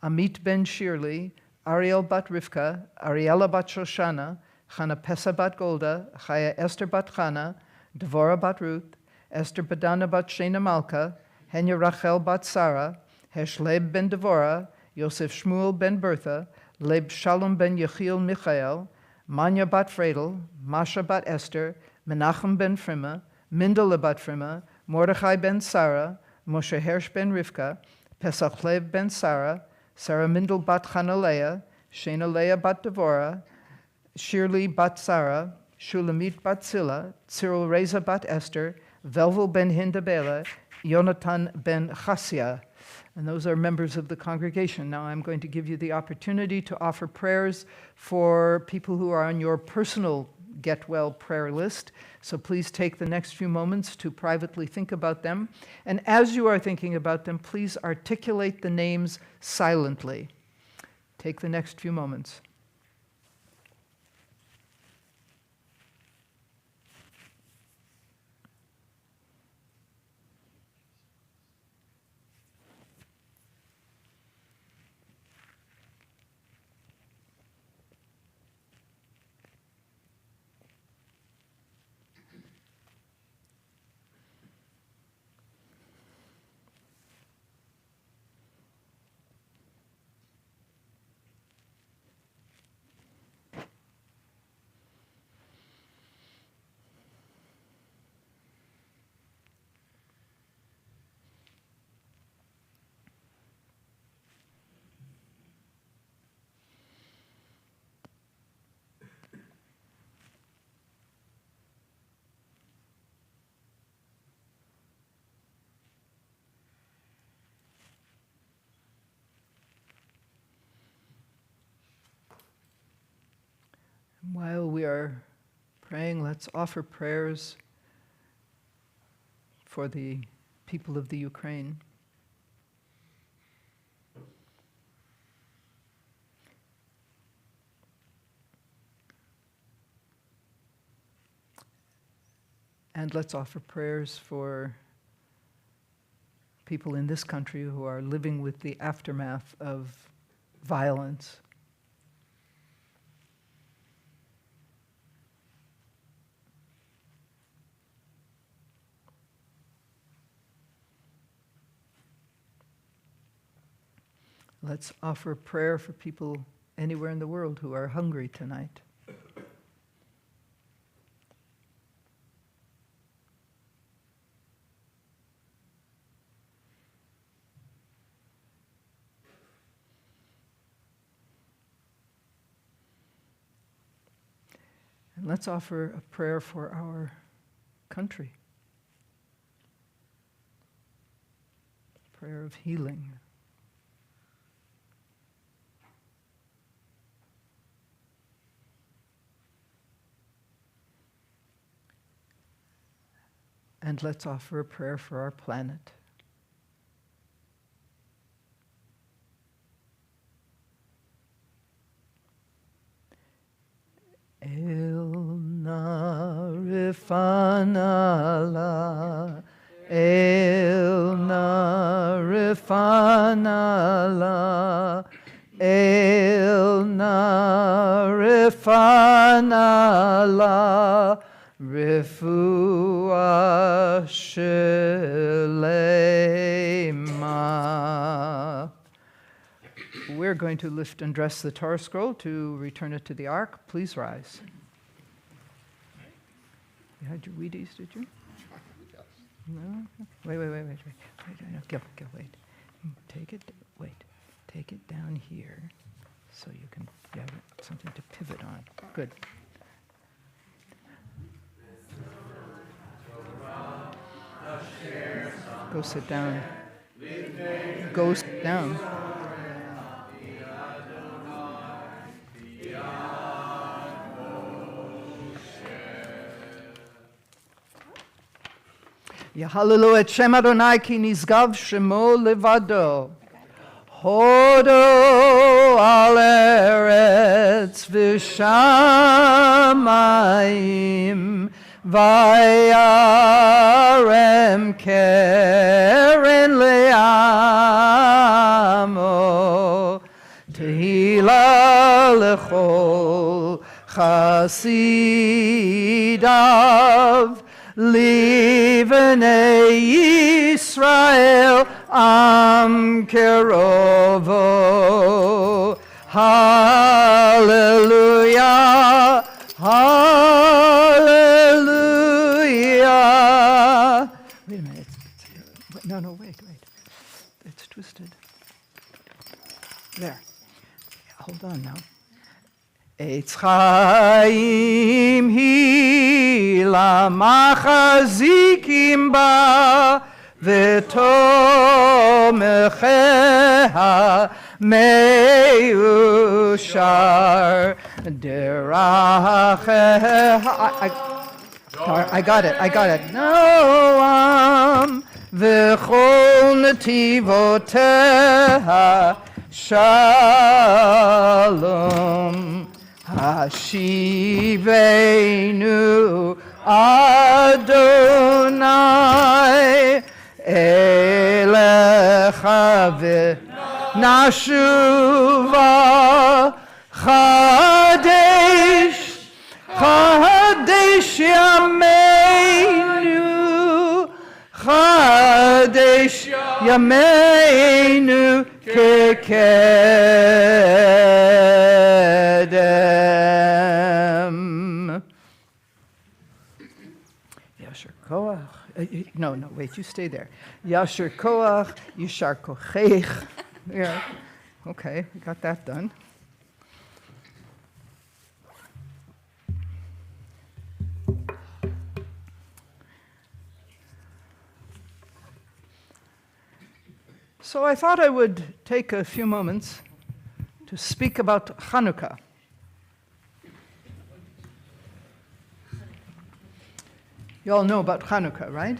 Amit Ben Shirley, Ariel Bat Rivka, Ariella Bat Shoshana, Chana Pesa Bat Golda, Chaya Esther Bat Chana, Devorah Bat Ruth, Esther Badana Bat Shena Malka, Henya Rachel Bat Sarah, Heshleb Ben Devorah, Yosef Shmuel Ben Bertha, Leb Shalom Ben Yechiel Michael, Manya Bat Fredel, Masha Bat Esther, Menachem Ben Frima, Mindele Bat Frima, Mordechai Ben Sarah, Moshe Hersh Ben Rivka, Pesach Lev Ben Sarah, Sarah Mindel Bat Chanaleah, Shena Leah Bat Devorah, Shirley Bat Sarah, Shulamit Bat Zilla, Cyril Reza Bat Esther, Velvel Ben Hindabela, Yonatan Ben Chassia. And those are members of the congregation. Now I'm going to give you the opportunity to offer prayers for people who are on your personal get well prayer list. So please take the next few moments to privately think about them. And as you are thinking about them, please articulate the names silently. Take the next few moments. While we are praying, let's offer prayers for the people of the Ukraine. And let's offer prayers for people in this country who are living with the aftermath of violence. Let's offer prayer for people anywhere in the world who are hungry tonight. And let's offer a prayer for our country. Prayer of healing. And let's offer a prayer for our planet. El narifanala, el narifanala, el narifanala, refuah shelema. We're going to lift and dress the Torah scroll to return it to the ark. Please rise. You had your Wheaties, did you? No? Wait. No, go, wait. Take it down here so you have something to pivot on. Good. Go sit down. Go sit down. Yahallelu et Shem Adonai ki nizgav shemo levado. Hodo al eretz v'shamayim vayarem keren le'amo tehila lechol chasidav Livnei Yisrael am kerovo. Hallelujah, hallelujah. Wait a minute. No, wait. It's twisted. There. Hold on now. Eitz chaim hi lamachazikim ba v'tomecheha meushar I got it. Noam v'chol netivoteha shalom hashivenu Adonai elecha v'nashuva chadesh Chadesh Yameinu, Chadesh Yameinu Kekedem. Yasher Koach. No, wait, you stay there. Yasher Koach, Yishar Kochech. Yeah, okay, we got that done. So I thought I would take a few moments to speak about Hanukkah. You all know about Hanukkah, right?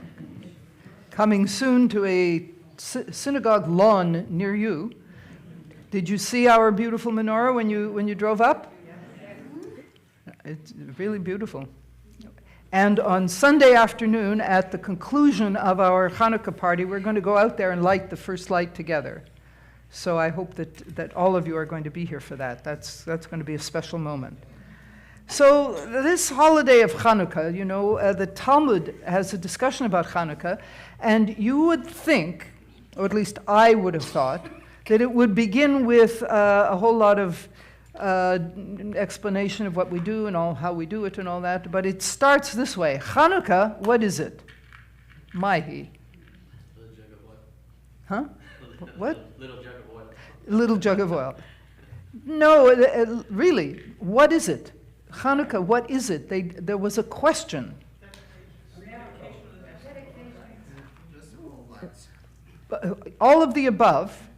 Coming soon to a synagogue lawn near you. Did you see our beautiful menorah when you drove up? It's really beautiful. And on Sunday afternoon, at the conclusion of our Hanukkah party, we're going to go out there and light the first light together. So I hope that all of you are going to be here for that. That's going to be a special moment. So this holiday of Hanukkah, the Talmud has a discussion about Hanukkah, and you would think, or at least I would have thought, that it would begin with a whole lot of explanation of what we do and how we do it and all that, but it starts this way. Hanukkah, what is it? Mahi. Little jug of oil. Huh? What? Little jug of oil. Little jug of oil. No, really, what is it? Hanukkah, what is it? There was a question. All of the above,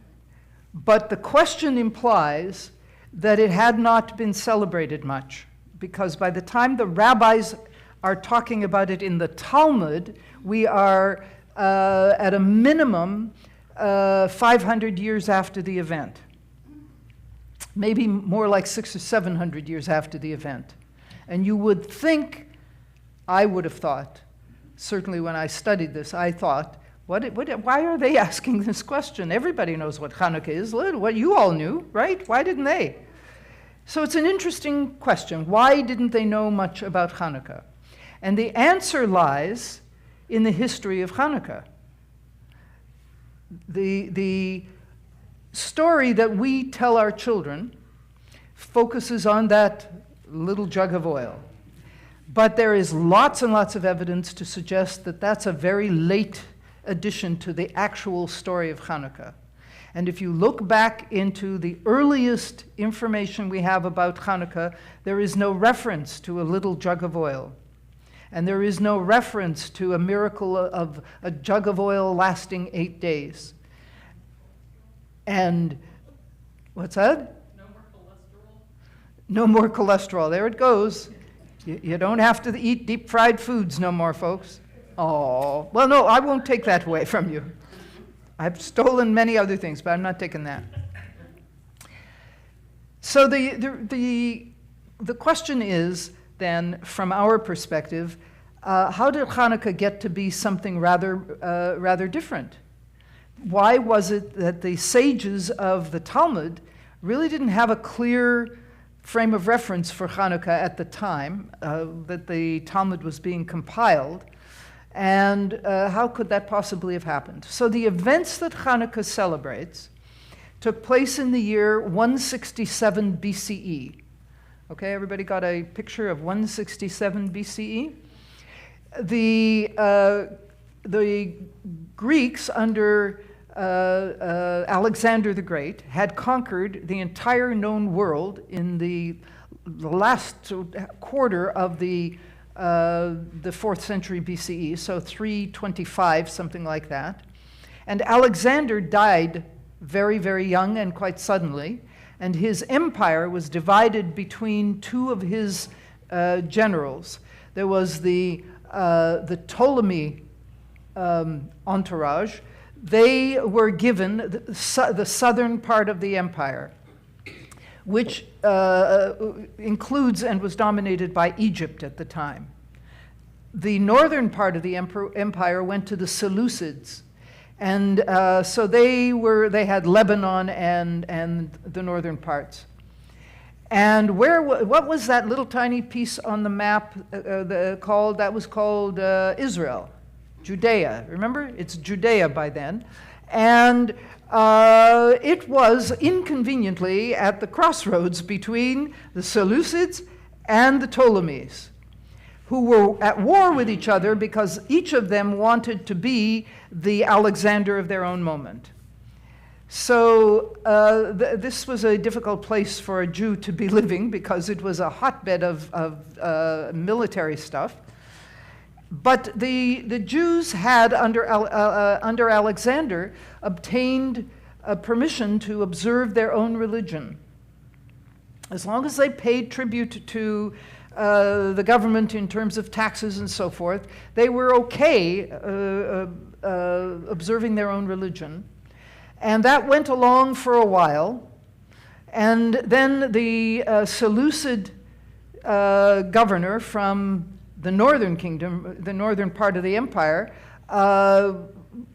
but the question implies that it had not been celebrated much, because by the time the rabbis are talking about it in the Talmud, we are at a minimum 500 years after the event. Maybe more like 600 or 700 years after the event. And you would think, I would have thought, certainly when I studied this, I thought, why are they asking this question? Everybody knows what Hanukkah is. What you all knew, right? Why didn't they? So it's an interesting question. Why didn't they know much about Hanukkah? And the answer lies in the history of Hanukkah. The story that we tell our children focuses on that little jug of oil. But there is lots and lots of evidence to suggest that that's a very late addition to the actual story of Hanukkah. And if you look back into the earliest information we have about Hanukkah, there is no reference to a little jug of oil. And there is no reference to a miracle of a jug of oil lasting 8 days. And what's that? No more cholesterol. No more cholesterol. There it goes. You don't have to eat deep fried foods no more, folks. Oh, well, no, I won't take that away from you. I've stolen many other things, but I'm not taking that. So the question is then, from our perspective, how did Hanukkah get to be something rather different? Why was it that the sages of the Talmud really didn't have a clear frame of reference for Hanukkah at the time that the Talmud was being compiled? And how could that possibly have happened? So the events that Hanukkah celebrates took place in the year 167 BCE. Okay, everybody got a picture of 167 BCE? The Greeks under Alexander the Great had conquered the entire known world in the last quarter of the 4th century BCE, so 325, something like that. And Alexander died very, very young and quite suddenly. and his empire was divided between two of his generals. There was the Ptolemy entourage. They were given the southern part of the empire, which includes and was dominated by Egypt at the time. The northern part of the empire went to the Seleucids, and so they had Lebanon and the northern parts. And what was that little tiny piece on the map called? That was called Israel, Judea. Remember, it's Judea by then, and it was inconveniently at the crossroads between the Seleucids and the Ptolemies, who were at war with each other because each of them wanted to be the Alexander of their own moment. So this was a difficult place for a Jew to be living because it was a hotbed of military stuff. But the Jews had, under Alexander, obtained permission to observe their own religion. As long as they paid tribute to the government in terms of taxes and so forth, they were okay observing their own religion. And that went along for a while. And then the Seleucid governor from the northern kingdom, the northern part of the empire,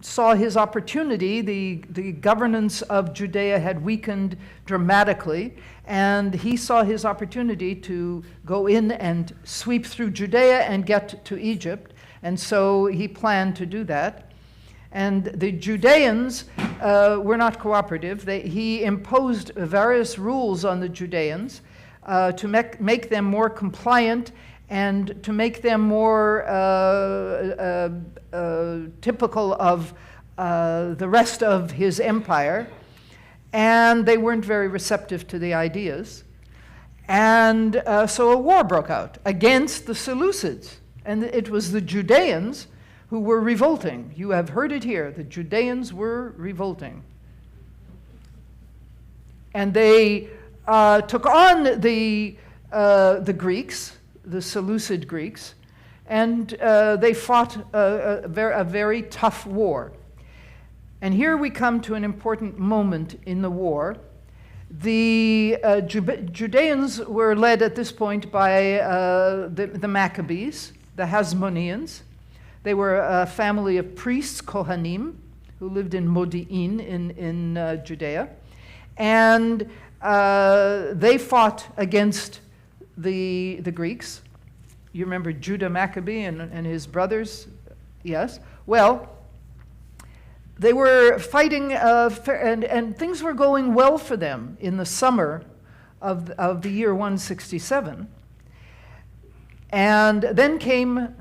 saw his opportunity. The governance of Judea had weakened dramatically, and he saw his opportunity to go in and sweep through Judea and get to Egypt, and so he planned to do that. And the Judeans were not cooperative. He imposed various rules on the Judeans to make them more compliant and to make them more typical of the rest of his empire. And they weren't very receptive to the ideas. And so a war broke out against the Seleucids. And it was the Judeans who were revolting. You have heard it here. The Judeans were revolting. And they took on the Greeks, the Seleucid Greeks, and they fought a very tough war. And here we come to an important moment in the war. The Judeans were led at this point by the Maccabees, the Hasmoneans. They were a family of priests, Kohanim, who lived in Modi'in in Judea. And they fought against the Greeks. You remember Judah Maccabee and his brothers? Yes. Well, they were fighting, and things were going well for them in the summer of the year 167. And then came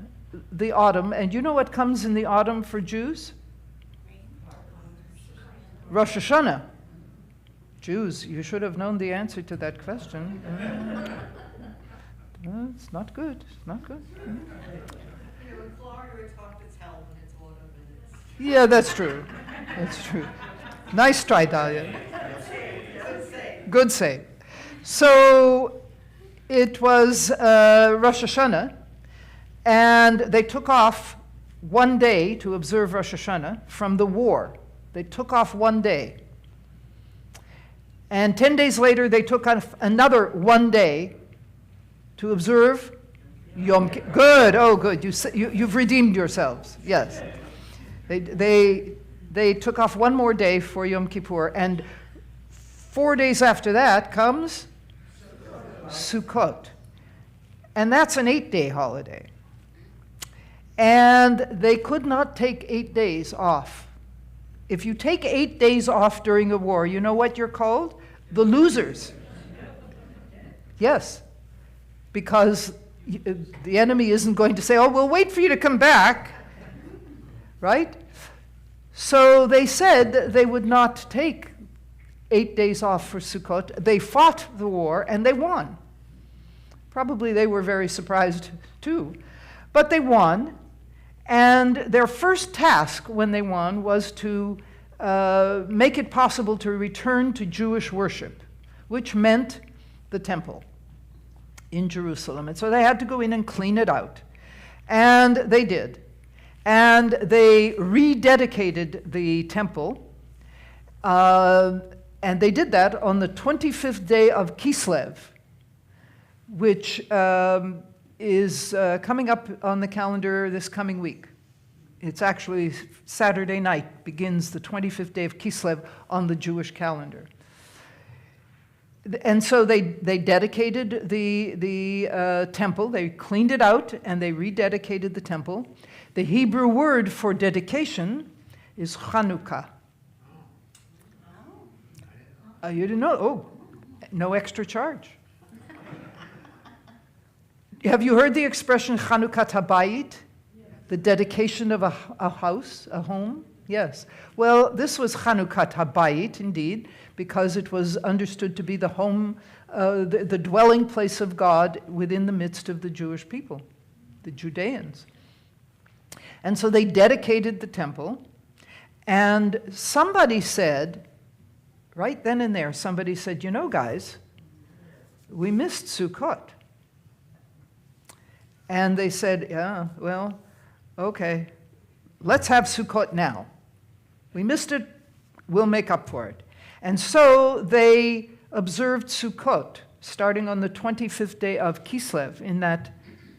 the autumn, and you know what comes in the autumn for Jews? Rosh Hashanah. Jews, you should have known the answer to that question. It's not good. It's not good. In Florida, it's hot as hell when it's autumn and it's... Yeah, that's true. That's true. Nice try, Dahlia. Good save. So it was Rosh Hashanah, and they took off one day to observe Rosh Hashanah from the war. They took off one day. And 10 days later, they took off another one day to observe Yom Kippur. Good, oh good, you've redeemed yourselves, yes. They took off one more day for Yom Kippur, and 4 days after that comes Sukkot. And that's an 8-day holiday. And they could not take 8 days off. If you take 8 days off during a war, you know what you're called? The losers. Yes. Because the enemy isn't going to say, oh, we'll wait for you to come back, right? So they said that they would not take 8 days off for Sukkot. They fought the war, and they won. Probably they were very surprised, too. But they won, and their first task when they won was to make it possible to return to Jewish worship, which meant the temple in Jerusalem. And so they had to go in and clean it out. And they did. And they rededicated the temple. And they did that on the 25th day of Kislev, which is coming up on the calendar this coming week. It's actually Saturday night, begins the 25th day of Kislev on the Jewish calendar. And so they dedicated the temple. They cleaned it out and they rededicated the temple. The Hebrew word for dedication is Chanukah. You didn't know? Oh, no extra charge. Have you heard the expression Chanukat Habayit? The dedication of a house, a home? Yes. Well, this was Chanukat Habayit, indeed, because it was understood to be the home, the dwelling place of God within the midst of the Jewish people, the Judeans. And so they dedicated the temple, and somebody said, right then and there, somebody said, you know, guys, we missed Sukkot. And they said, yeah, well, okay, let's have Sukkot now. We missed it, we'll make up for it. And so they observed Sukkot, starting on the 25th day of Kislev in that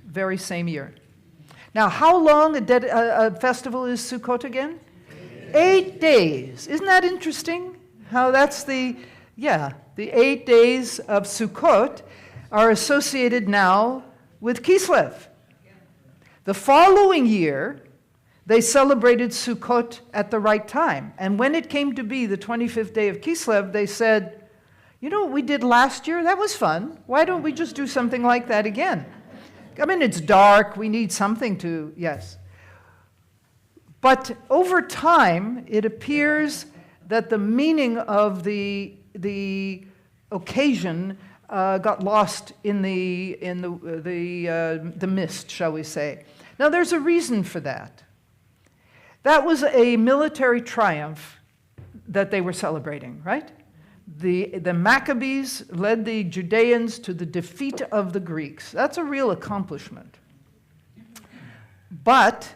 very same year. Now, how long a festival is Sukkot again? 8 days. Isn't that interesting? How that's the 8 days of Sukkot are associated now with Kislev. The following year, they celebrated Sukkot at the right time. And when it came to be the 25th day of Kislev, they said, you know what we did last year? That was fun. Why don't we just do something like that again? I mean, it's dark. We need something to, yes. But over time, it appears that the meaning of the occasion got lost in the mist, shall we say. Now, there's a reason for that. That was a military triumph that they were celebrating, right? The Maccabees led the Judeans to the defeat of the Greeks. That's a real accomplishment. But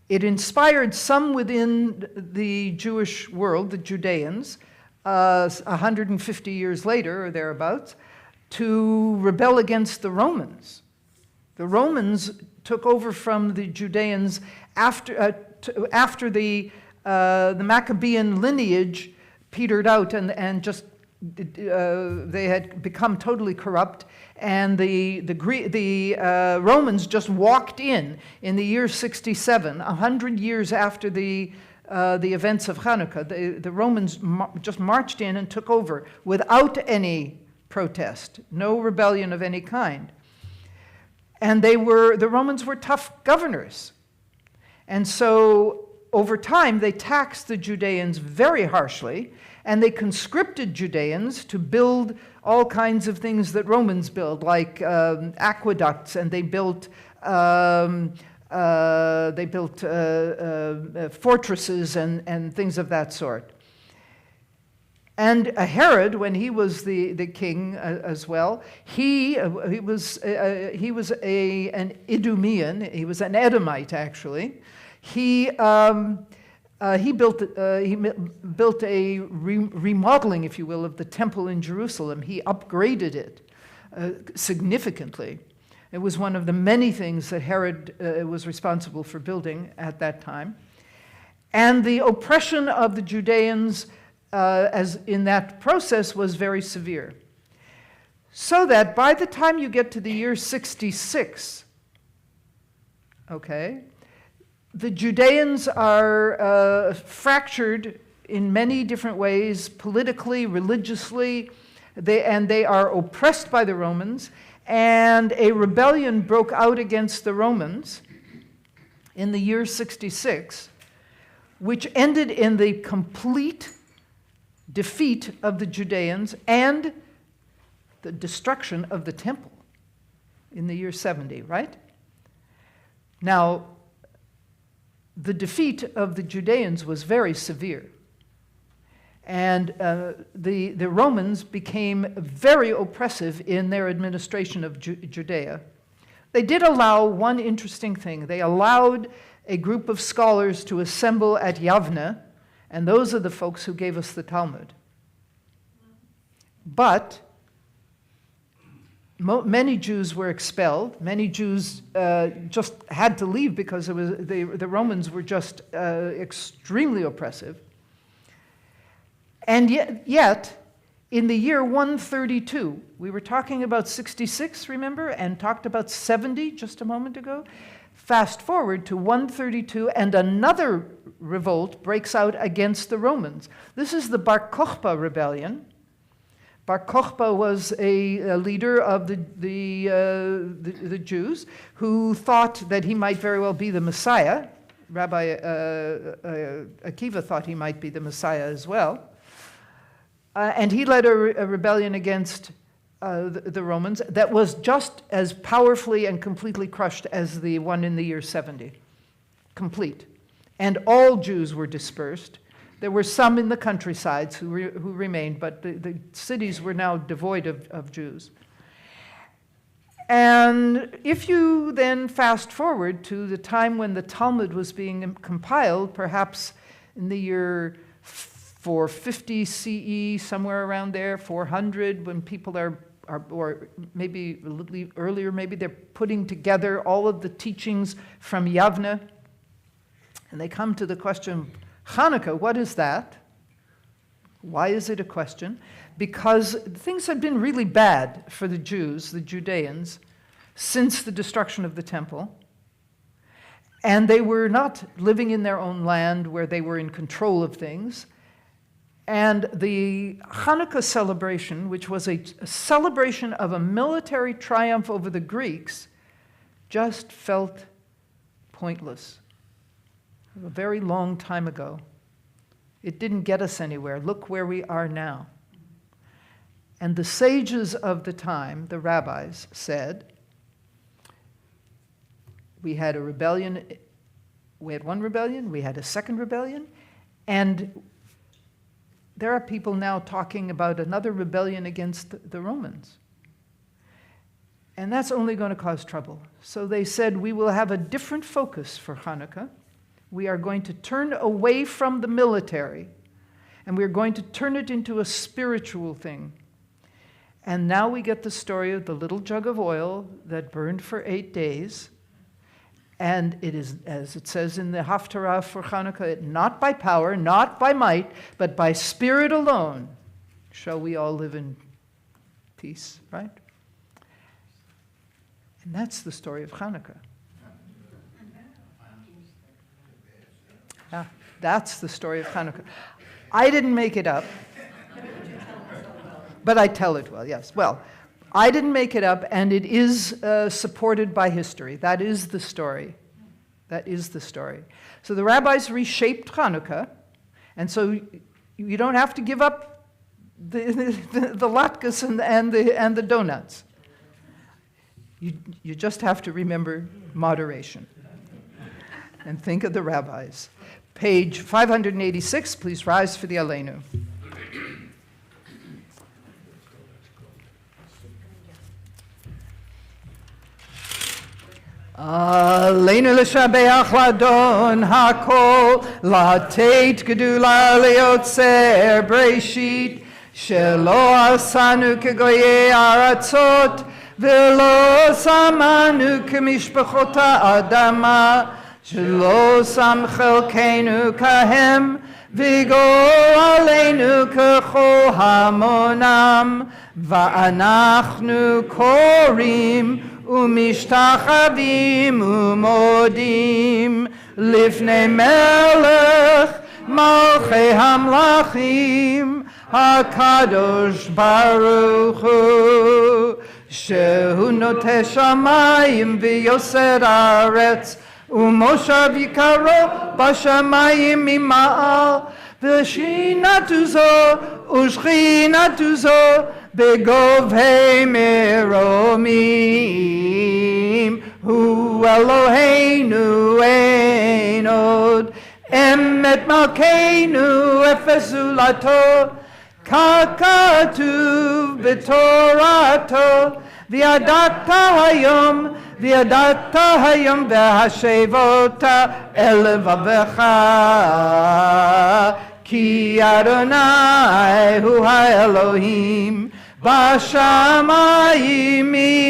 it inspired some within the Jewish world, the Judeans, 150 years later or thereabouts, to rebel against the Romans. The Romans took over from the Judeans after the Maccabean lineage petered out and just they had become totally corrupt, and the Romans just walked in the year 67, 100 years after the events of Hanukkah. The Romans just marched in and took over without any protest, no rebellion of any kind. And the Romans were tough governors. And so over time, they taxed the Judeans very harshly, and they conscripted Judeans to build all kinds of things that Romans build, like aqueducts, and they built fortresses and things of that sort. And Herod, when he was the king as well, he was an Idumean. He was an Edomite, actually. He built a remodeling, if you will, of the temple in Jerusalem. He upgraded it significantly. It was one of the many things that Herod was responsible for building at that time. And the oppression of the Judeans as in that process was very severe. So that by the time you get to the year 66, okay, the Judeans are fractured in many different ways, politically, religiously, they are oppressed by the Romans, and a rebellion broke out against the Romans in the year 66, which ended in the complete defeat of the Judeans and the destruction of the temple in the year 70, right? Now, the defeat of the Judeans was very severe. And the Romans became very oppressive in their administration of Judea. They did allow one interesting thing. They allowed a group of scholars to assemble at Yavne, and those are the folks who gave us the Talmud. But many Jews were expelled. Many Jews just had to leave because the Romans were just extremely oppressive. And yet, in the year 132, we were talking about 66, remember, and talked about 70 just a moment ago. Fast forward to 132, and another revolt breaks out against the Romans. This is the Bar Kokhba rebellion. Bar Kokhba was a leader of the Jews who thought that he might very well be the Messiah. Rabbi Akiva thought he might be the Messiah as well. And he led a rebellion against the Romans that was just as powerfully and completely crushed as the one in the year 70. Complete. And all Jews were dispersed. There were some in the countrysides who remained, but the cities were now devoid of Jews. And if you then fast forward to the time when the Talmud was being compiled, perhaps in the year 450 CE, somewhere around there, 400, when people are or maybe a little earlier, maybe they're putting together all of the teachings from Yavne, and they come to the question, Hanukkah, what is that? Why is it a question? Because things had been really bad for the Jews, the Judeans, since the destruction of the temple. And they were not living in their own land where they were in control of things. And the Hanukkah celebration, which was a celebration of a military triumph over the Greeks, just felt pointless. A very long time ago. It didn't get us anywhere. Look where we are now. And the sages of the time, the rabbis, said, we had a rebellion, we had one rebellion, we had a second rebellion, and there are people now talking about another rebellion against the Romans. And that's only going to cause trouble. So they said, we will have a different focus for Hanukkah. We are going to turn away from the military, and we're going to turn it into a spiritual thing. And now we get the story of the little jug of oil that burned for 8 days. And it is, as it says in the Haftarah for Hanukkah, not by power, not by might, but by spirit alone shall we all live in peace, right? And that's the story of Hanukkah. Yeah, that's the story of Hanukkah. I didn't make it up, but I tell it well, yes. Well, I didn't make it up, and it is supported by history. That is the story. That is the story. So the rabbis reshaped Hanukkah, and so you don't have to give up the latkes and the donuts. You just have to remember moderation and think of the rabbis. Page 586, please rise for the Aleinu. Aleinu l'shabeach l'adon hakol, לתת גדולה ליוצר בראשית, שלא עשנו כגויי ארצות, ולא שמנו כמשפחות האדמה, שלא שם חלקנו כהם, וגואל עלינו ככל המונם, ואנחנו קוראים ומשתחווים ומודים לפני מלך מלכי המלכים, הקדוש ברוך הוא, שהוא נוטה שמיים ויוסר הארץ, ומושב יקרו בשמיים ממעל, ושכינתו זו ושכינתו זו בגובהי מרומים, הוא אלוהינו אין עוד, Emet Malkeinu Efezulato, Kakatuv B'Torato, V'yadata hayom v'hashevota elevavecha, Ki Adonai hu ha'Elohim, B'shamayim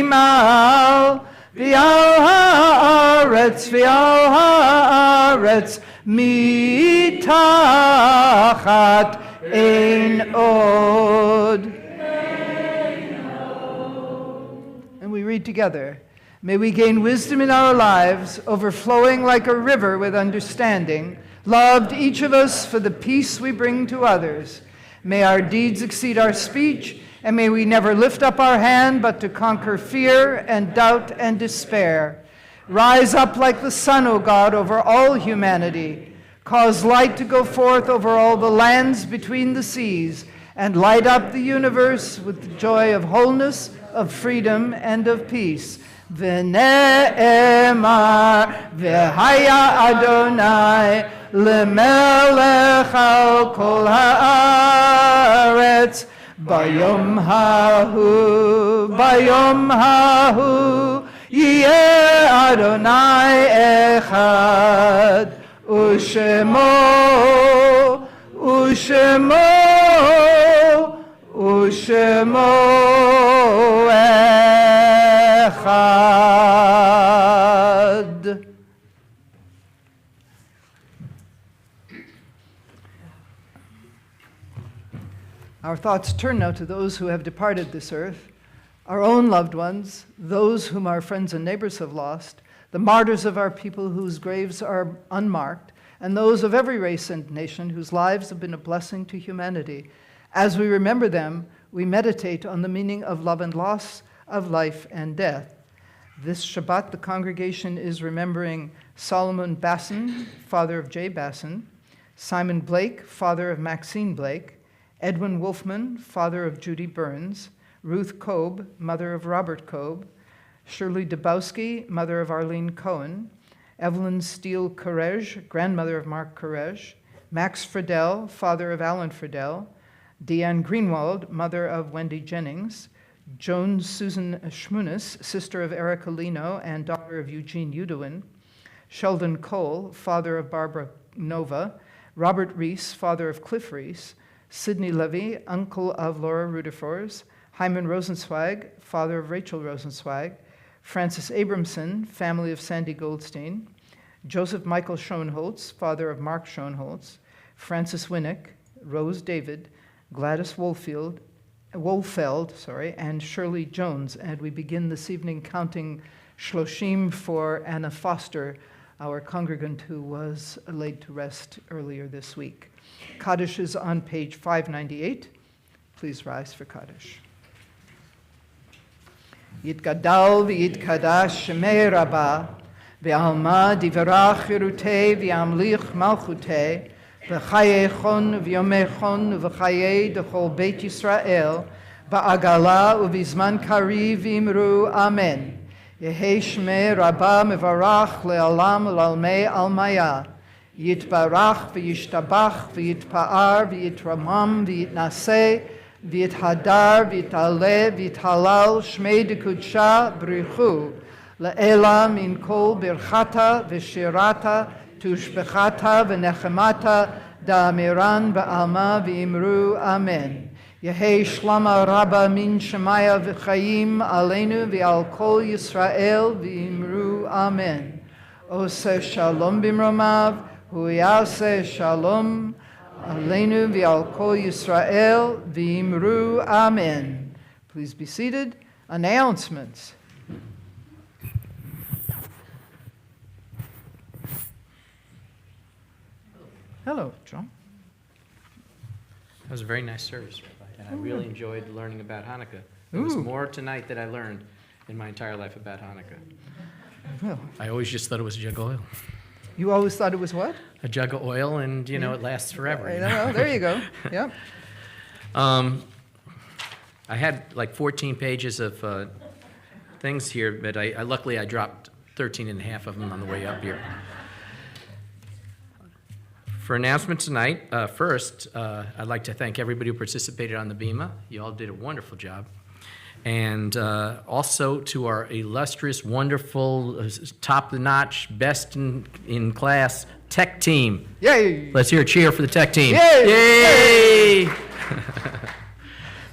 imal, V'al ha'aretz mitachat ein od. And we read together, may we gain wisdom in our lives, overflowing like a river with understanding, loved each of us for the peace we bring to others. May our deeds exceed our speech, and may we never lift up our hand but to conquer fear and doubt and despair. Rise up like the sun, O God, over all humanity. Cause light to go forth over all the lands between the seas, and light up the universe with the joy of wholeness, of freedom, and of peace. V'ne'emar v'haya Adonai lemelech al kol haaretz bayom hahu yeh Adonai echad ushemo echad. Our thoughts turn now to those who have departed this earth, our own loved ones, those whom our friends and neighbors have lost, the martyrs of our people whose graves are unmarked, and those of every race and nation whose lives have been a blessing to humanity. As we remember them, we meditate on the meaning of love and loss, of life and death. This Shabbat, the congregation is remembering Solomon Basson, father of Jay Basson, Simon Blake, father of Maxine Blake, Edwin Wolfman, father of Judy Burns, Ruth Kobe, mother of Robert Kobe, Shirley Dabowski, mother of Arlene Cohen, Evelyn Steele Courage, grandmother of Mark Courage, Max Friedel, father of Alan Friedel, Deanne Greenwald, mother of Wendy Jennings, Joan Susan Schmunis, sister of Erica Lino and daughter of Eugene Udowin, Sheldon Cole, father of Barbara Nova, Robert Reese, father of Cliff Reese, Sidney Levy, uncle of Laura Rudefors, Hyman Rosenzweig, father of Rachel Rosenzweig, Francis Abramson, family of Sandy Goldstein, Joseph Michael Schoenholtz, father of Mark Schoenholtz, Francis Winnick, Rose David, Gladys Wolfeld, and Shirley Jones. And we begin this evening counting Shloshim for Anna Foster, our congregant who was laid to rest earlier this week. Kaddish is on page 598. Please rise for Kaddish. Yitgadal v'yitkadash shemei rabbah, v'alma divarach yerutei v'yamlich malchutei, v'chayechon v'yomechon v'chayei d'chol Beit Yisrael, ba'agala u'vizman kari v'imru amen. Yehei shmei rabbah mevarach le'alam l'almei almaya, yitbarach v'yishtabach v'yitpa'ar v'yitramam v'yitnaseh, v'yithadar v'yitale v'yithalal shmei dekudsha brichu, le'ela min kol birchata v'shirata tushbechata v'nechemata da'amiran ba'alma v'imru amen. Yehei shlama rabba min shemaya v'chayim aleinu v'al kol Yisrael v'imru amen. Oseh shalom bimromav, hu yaseh shalom aleinu v'al kol Yisrael v'imru amen. Please be seated. Announcements. Hello, John. That was a very nice service, Rabbi, and I really enjoyed learning about Hanukkah. There was more tonight that I learned in my entire life about Hanukkah. Well, I always just thought it was a jug of oil. you always thought it was what? A jug of oil, and, it lasts forever. you know? Well, there you go. Yep. I had like 14 pages of things here, but luckily I dropped 13 and a half of them on the way up here. For announcements tonight, first, I'd like to thank everybody who participated on the BEMA. You all did a wonderful job. And also to our illustrious, wonderful, top-notch, best in class tech team. Yay! Let's hear a cheer for the tech team. Yay! Yay!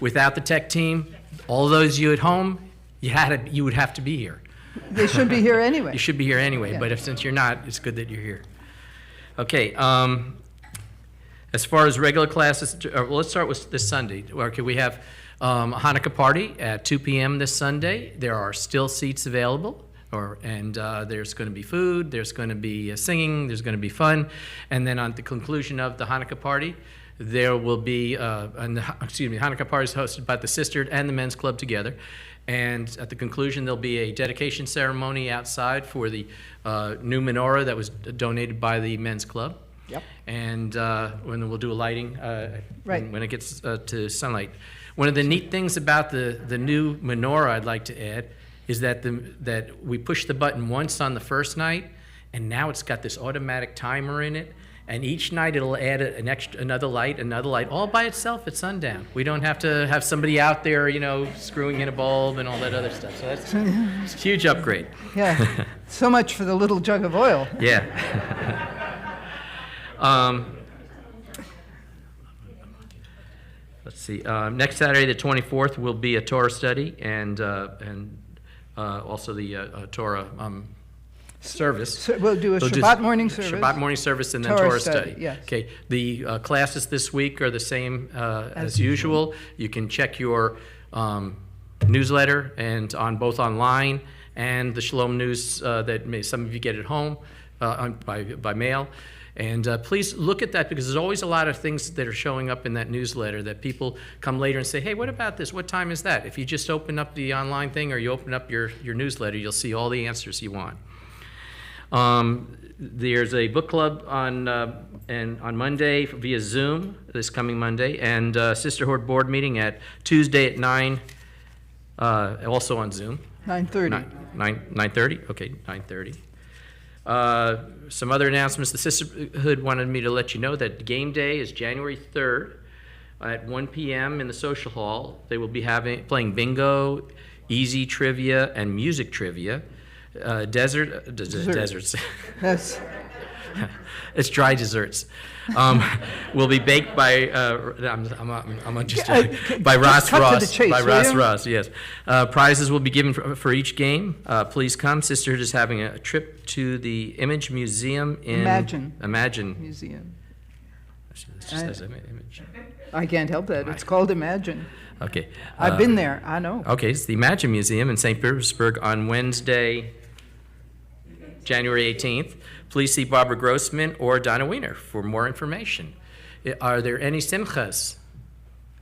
Without the tech team, all those you at home, you would have to be here. They should be here anyway. You should be here anyway, Yeah. but since you're not, it's good that you're here. Okay, as far as regular classes, let's start with this Sunday. Okay, we have a Hanukkah party at 2 p.m. this Sunday. There are still seats available, and there's going to be food, there's going to be singing, there's going to be fun, and then on the conclusion of the Hanukkah party, there will be, Hanukkah party is hosted by the Sister and the Men's Club together. And at the conclusion, there'll be a dedication ceremony outside for the new menorah that was donated by the Men's Club. Yep. And when we'll do a lighting Right. when it gets to sunlight. One of the neat things about the new menorah I'd like to add is that that we push the button once on the first night, and now it's got this automatic timer in it. And each night it'll add another light, all by itself at sundown. We don't have to have somebody out there, screwing in a bulb and all that other stuff. So that's a huge upgrade. Yeah, so much for the little jug of oil. Yeah. Let's see. Next Saturday, the 24th, will be a Torah study and also the Torah service. So we'll do a We'll Shabbat morning service. Shabbat morning service and then Torah Torah study, study. yes. Okay. The classes this week are the same as usual. You can check your newsletter and both online and the Shalom News that some of you get at home by mail. And please look at that, because there's always a lot of things that are showing up in that newsletter that people come later and say, hey, what about this? What time is that? If you just open up the online thing or you open up your newsletter, you'll see all the answers you want. There's a book club on Monday via Zoom, this coming Monday, and Sisterhood board meeting at Tuesday at 9, also on Zoom. 9:30. 9:30? Okay, 9:30. Some other announcements. The Sisterhood wanted me to let you know that game day is January 3rd at 1 p.m. in the social hall. They will be playing bingo, easy trivia, and music trivia. Desserts. Yes. It's dry desserts. Will be baked by by Ross cut to Ross. the chase, By will Ross you? Ross. Yes. Prizes will be given for each game. Please come. Sisterhood is having a trip to the Image Museum in Imagine Museum. It just says Image. I can't help that. It's called Imagine. Okay. I've been there. I know. Okay, it's the Imagine Museum in St. Petersburg on Wednesday, January 18th. Please see Barbara Grossman or Donna Wiener for more information. Are there any simchas?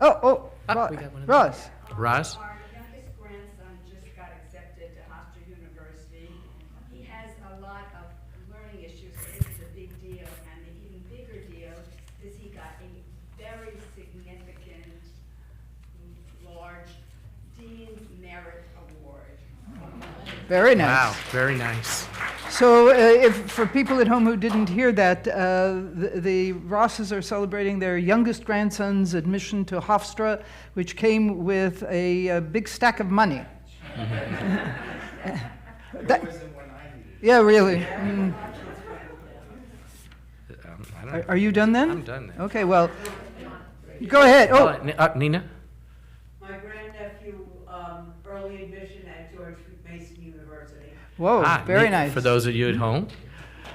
Oh, we got one of Ross. Roz? Our youngest grandson just got accepted to Hofstra University. He has a lot of learning issues, so this is a big deal. And the even bigger deal is he got a very significant, large Dean Merit Award. Very nice. Wow, very nice. So, if for people at home who didn't hear that, the Rosses are celebrating their youngest grandson's admission to Hofstra, which came with a big stack of money. Yeah, really. Are you done then? I'm done then. Okay, well, go ahead. Oh, Nina? My grandnephew, early admission at George Mason University. whoa, very nice. For those of you at home.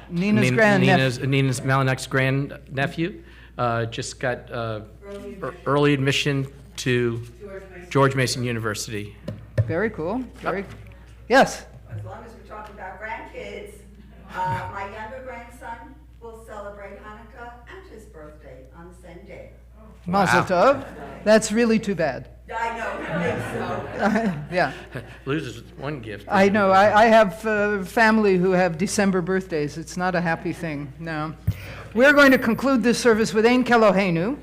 Nina's grandnephew. Nina's Malinek's grandnephew just got early admission to George Mason University. Very cool. Yes. As long as we're talking about grandkids, my younger grandson will celebrate Hanukkah and his birthday on the same day. Mazel tov. That's really too bad. I know, I think so. Yeah, Loses one gift. I know. I have family who have December birthdays. It's not a happy thing, no. We're going to conclude this service with Ein Keloheinu,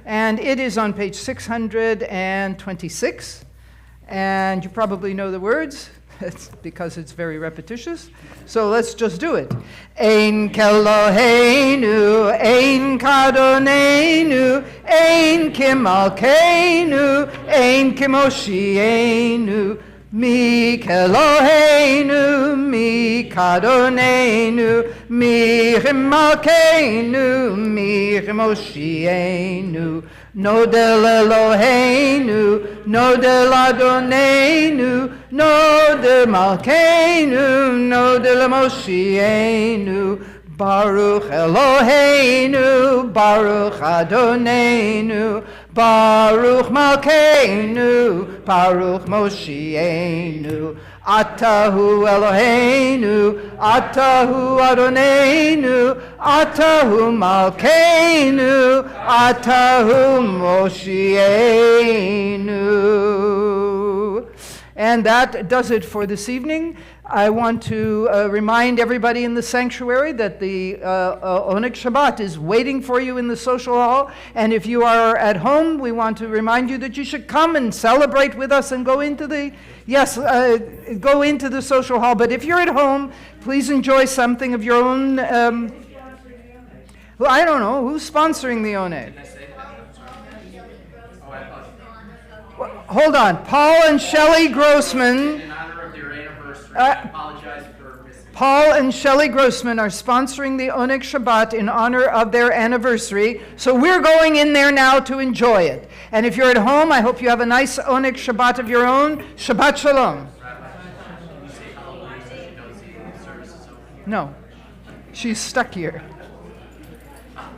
and it is on page 626, and you probably know the words. It's because it's very repetitious. So let's just do it. Ein Keloheinu, Ein Kadonenu, Ein Kimalkeinu, Ein Kimoshienu, Mi Keloheinu, Mi Kadonenu, Mi Kimalkeinu, Mi Kimoshienu. Nodel Eloheinu, Nodel Adonenu, Nodel Malkeinu, Nodel Moshienu, Baruch Eloheinu, Baruch Adonenu, Baruch Malkeinu, Baruch Moshienu. Atahu Eloheinu, Atahu Adonenu, Atahu Malkeinu, Atahu Moshienu. And that does it for this evening. I want to remind everybody in the sanctuary that the Oneg Shabbat is waiting for you in the social hall. And if you are at home, we want to remind you that you should come and celebrate with us and go into the, go into the social hall. But if you're at home, please enjoy something of your own. Well, I don't know. Who's sponsoring the Oneg? Hold on. Paul and Shelley Grossman. In honor of their anniversary, I apologize for missing. Paul and Shelley Grossman are sponsoring the Oneg Shabbat in honor of their anniversary. So we're going in there now to enjoy it. And if you're at home, I hope you have a nice Oneg Shabbat of your own. Shabbat Shalom. No, she's stuck here.